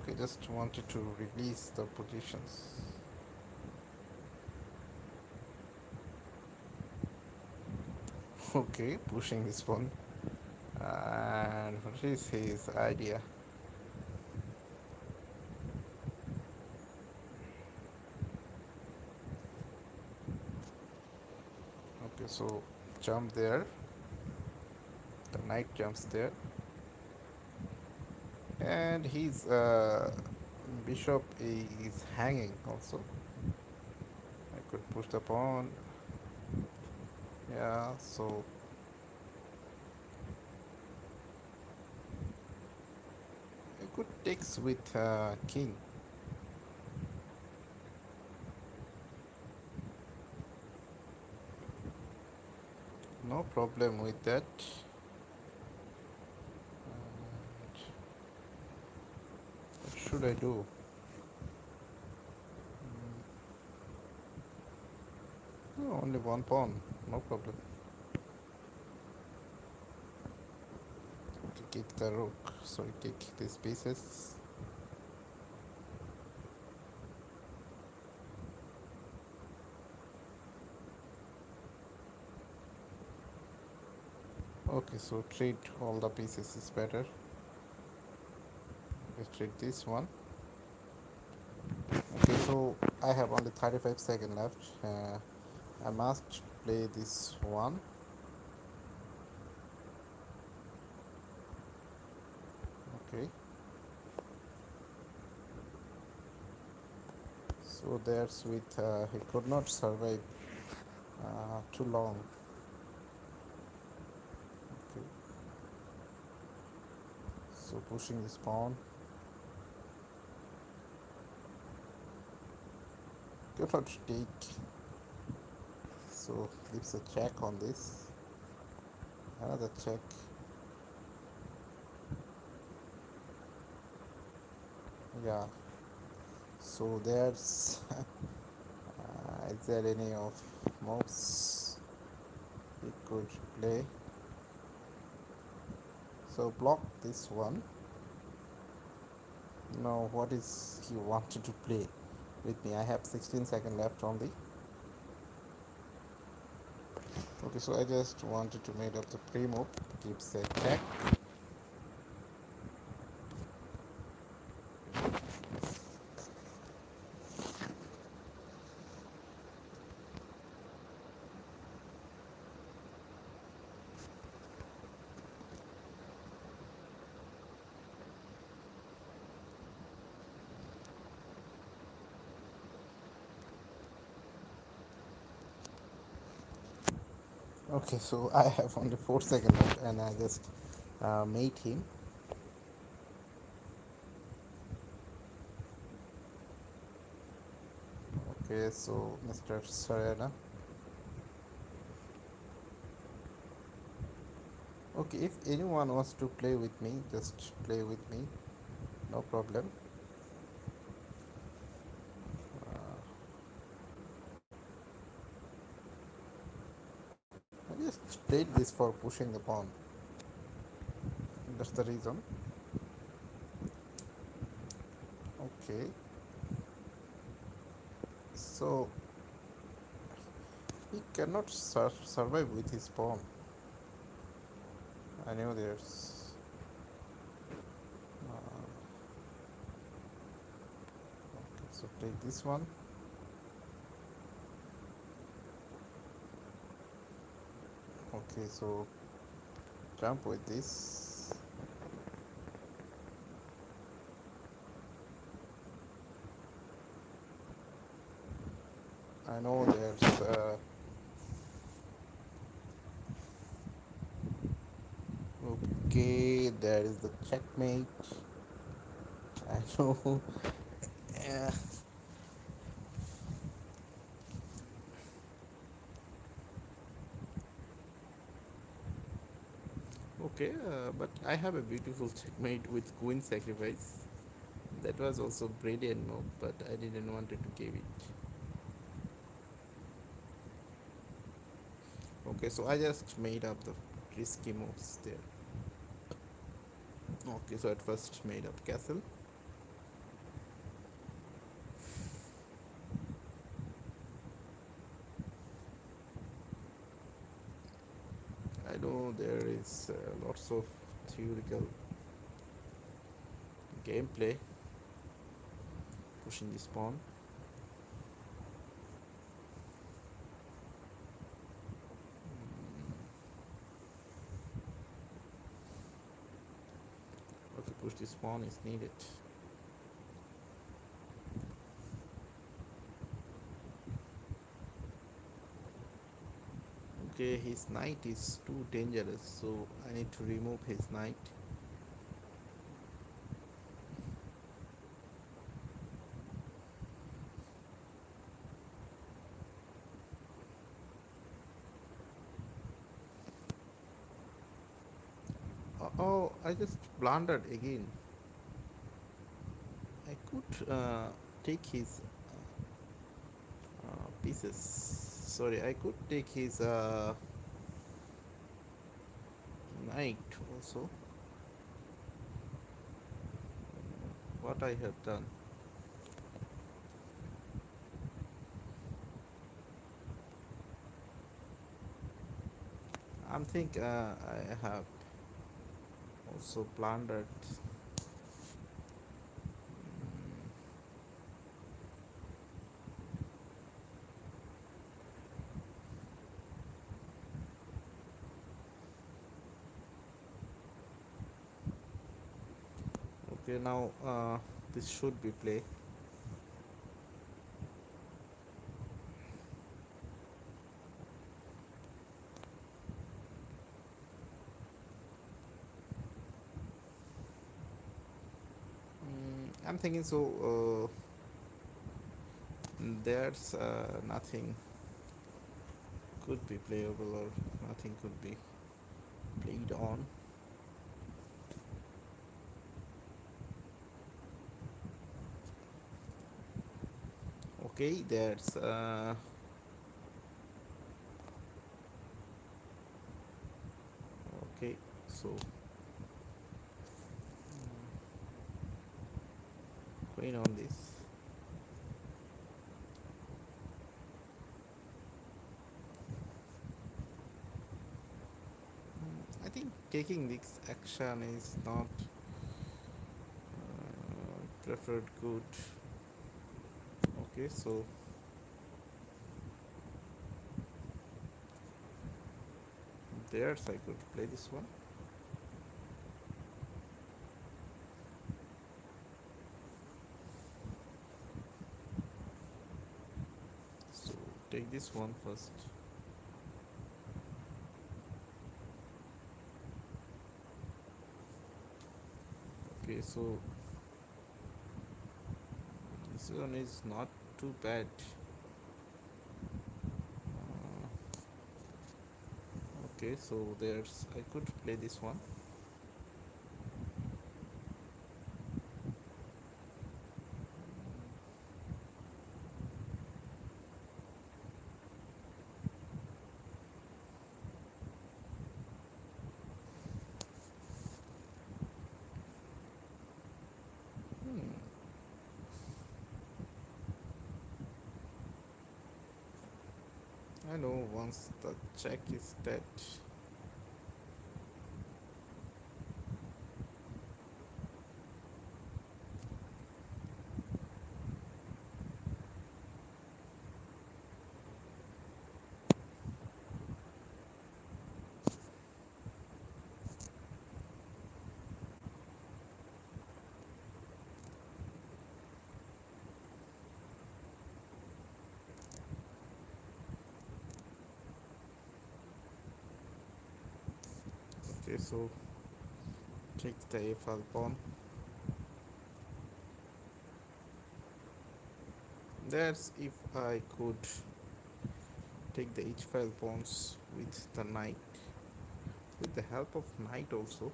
Okay, just wanted to release the positions. Okay, pushing this one. And what is his idea? Okay, so jump there. The knight jumps there. And his bishop is hanging also. I could push the pawn. Yeah, so I could take with king. No problem with that. What should I do? Oh, only one pawn. No problem. Okay, kick the rook. Sorry, kick these pieces. Okay, so treat all the pieces is better. Let's treat this one. Okay, so I have only 35 seconds left. I must play this one. Okay. So that's with he could not survive too long. Okay. So pushing this pawn. Could not take. So leaves a check on this. Another check. Yeah. So there's is there any of moves we could play? So block this one. Now what is he wanted to play with me? I have 16 seconds left only. Okay, so I just wanted to make up the pre-move. Keeps a check. Okay, so I have only 4 seconds left and I just made him. Okay, so Mr. Serena. Okay, if anyone wants to play with me, just play with me. No problem. I just played this for pushing the pawn. That's the reason. Okay. So he cannot survive with his pawn. I know there's uh, okay, so take this one. Okay, so jump with this. I know there's okay, there is the checkmate. I know. Yeah. Okay, but I have a beautiful checkmate with queen sacrifice. That was also brilliant move, but I didn't want to give it. Okay, so I just made up the risky moves there. Okay, so at first made up castle. I know there is lots of theoretical gameplay pushing this pawn. Okay, push this pawn is needed. Okay, his knight is too dangerous, so I need to remove his knight. Oh, I just blundered again. I could take his pieces. Sorry, I could take his knight also. What I have done. I think I have also blundered. Okay, now this should be play. I'm thinking so. There's nothing could be playable or nothing could be played on. Okay, there's okay, so queen on this. I think taking this action is not preferred good. Okay, so there's I could play this one. So take this one first. Okay, so this one is not too bad. Okay, so there's I could play this one. Hmm. I know once the check is dead. Okay, so take the f5 pawn. That's if I could take the h5 pawns with the knight, with the help of knight also.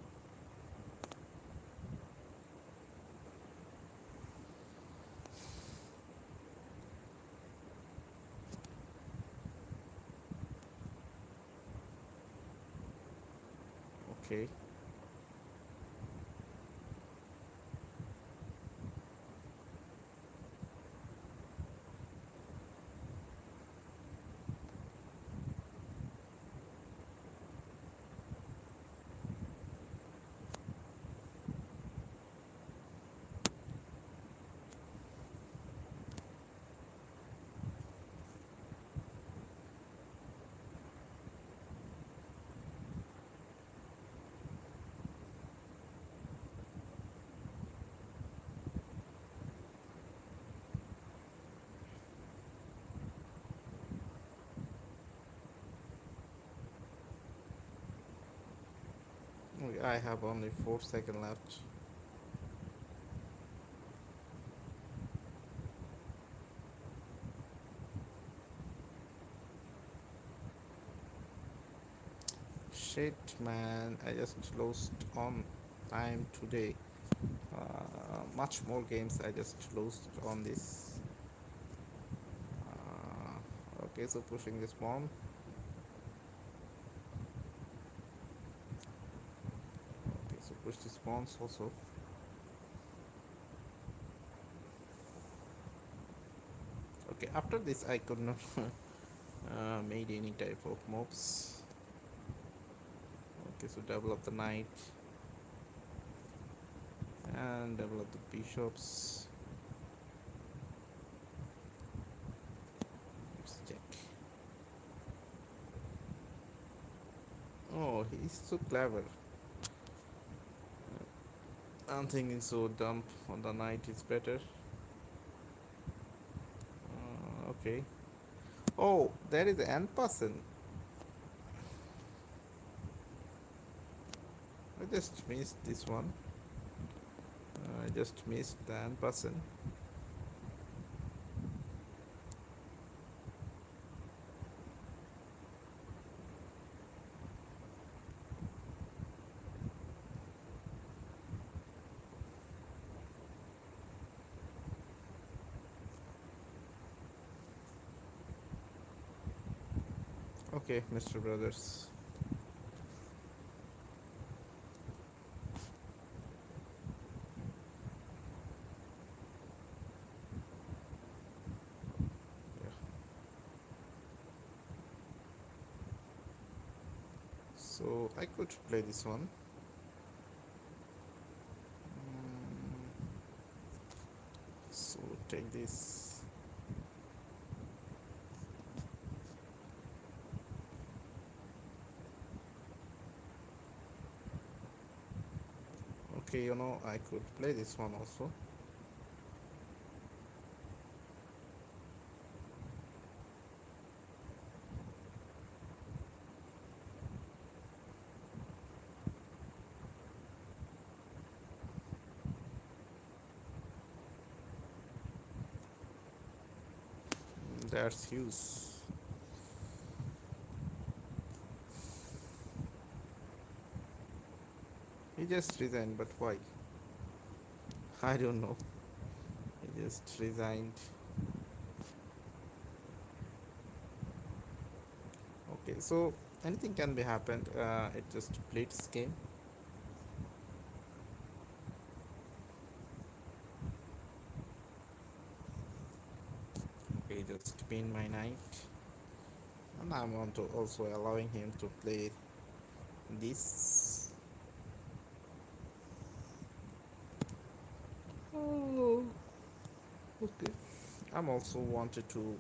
Okay. Okay, I have only 4 seconds left. Shit, man, I just lost on time today. Much more games I just lost on this. Okay, so pushing this pawn. Okay, so push this pawns also. Okay, after this I could not made any type of moves. Okay, so develop the knight and develop the bishops. Let's check. Oh, he's so clever. I'm thinking so dump on the knight is better. Okay. Oh, there is an person. I just missed this one. I just missed the an person. Okay, Mr. Brothers. Yeah. So I could play this one. So take this. Okay, I could play this one also. That's huge. He just resigned, but why? I don't know. He just resigned. Okay, so anything can be happened. It just Blitz game. Okay, just pin my knight, and I'm also allowing him to play this. Oh, okay. I'm also wanted to.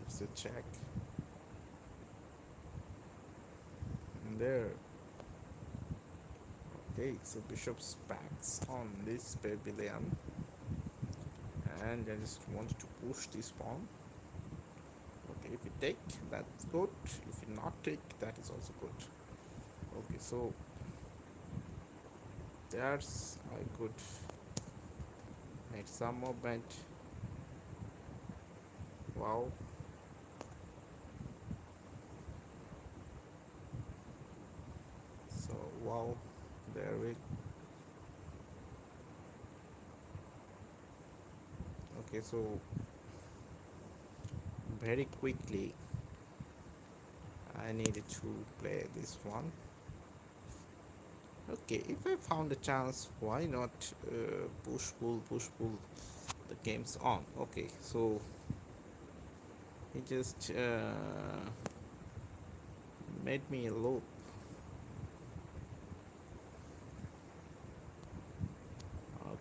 It's a check. And there. Okay, so bishop's backs on this pavilion, and I just wanted to push this pawn. if you take, that's good. If you not take, that is also good. Okay, so there's I could make some movement. Wow. So wow, there we. Okay, so very quickly I needed to play this one. Okay, if I found a chance, why not push pull the game's on? Okay, so he just made me a loop.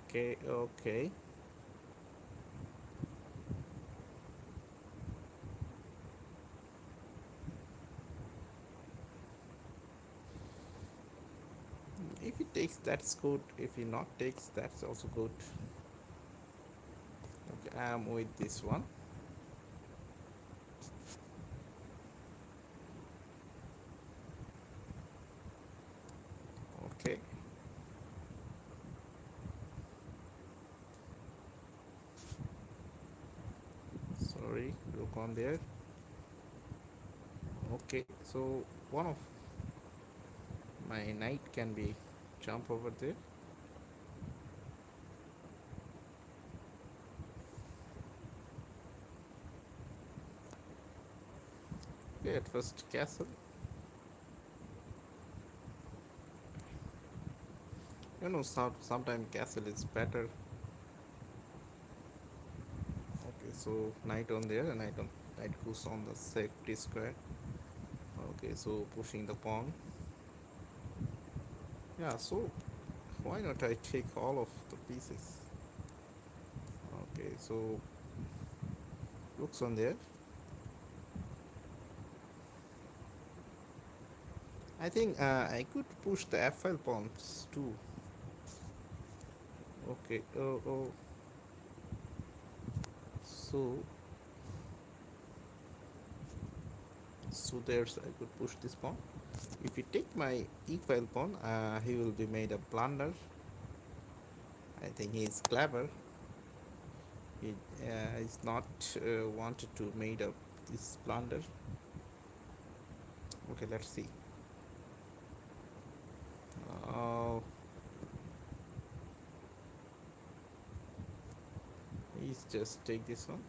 Okay, okay. If he takes, that's good. If he not takes, that's also good. Okay, I'm with this one. Okay, sorry, look on there. Okay, so one of my knight can be jump over there. Okay, at first castle. Sometimes castle is better. Okay, so knight on there and knight goes on the safety square. Okay, so pushing the pawn. Yeah, so why not I take all of the pieces? Okay, so looks on there. I think I could push the F5 pawns too. Okay, oh, so there's I could push this pawn. If you take my e-file pawn, he will be made a blunder. I think he is clever. He is not wanted to made up this blunder. Okay, let's see. Uh, he's just take this one.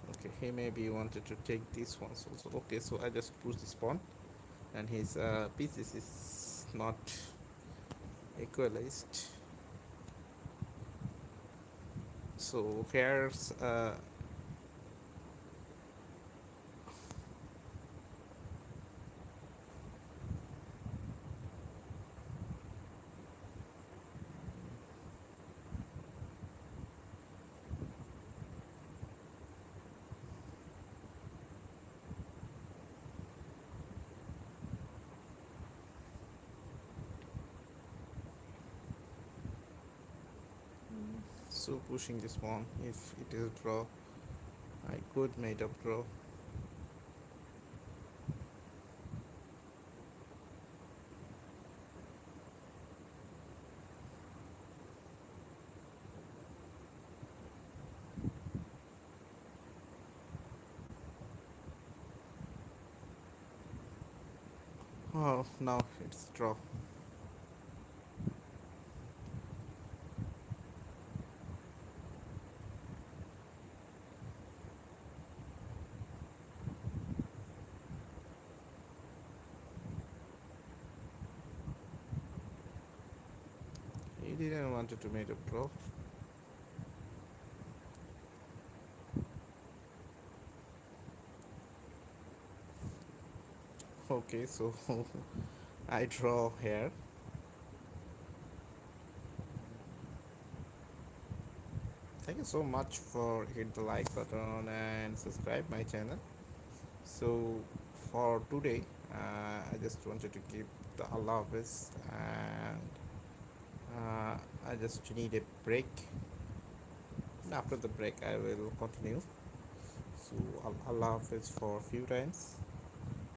Okay, he maybe wanted to take this one also. Okay, so I just push this pawn, and his pieces is not equalized. So here's so pushing this pawn. If it is draw, I could made up draw. Oh, now it's draw. He didn't wanted to make a draw. Okay, so I draw here. Thank you so much for hit the like button and subscribe my channel. So for today, I just wanted to give the Allah Hafiz, and I just need a break. And after the break, I will continue. So Allah Hafiz for a few times.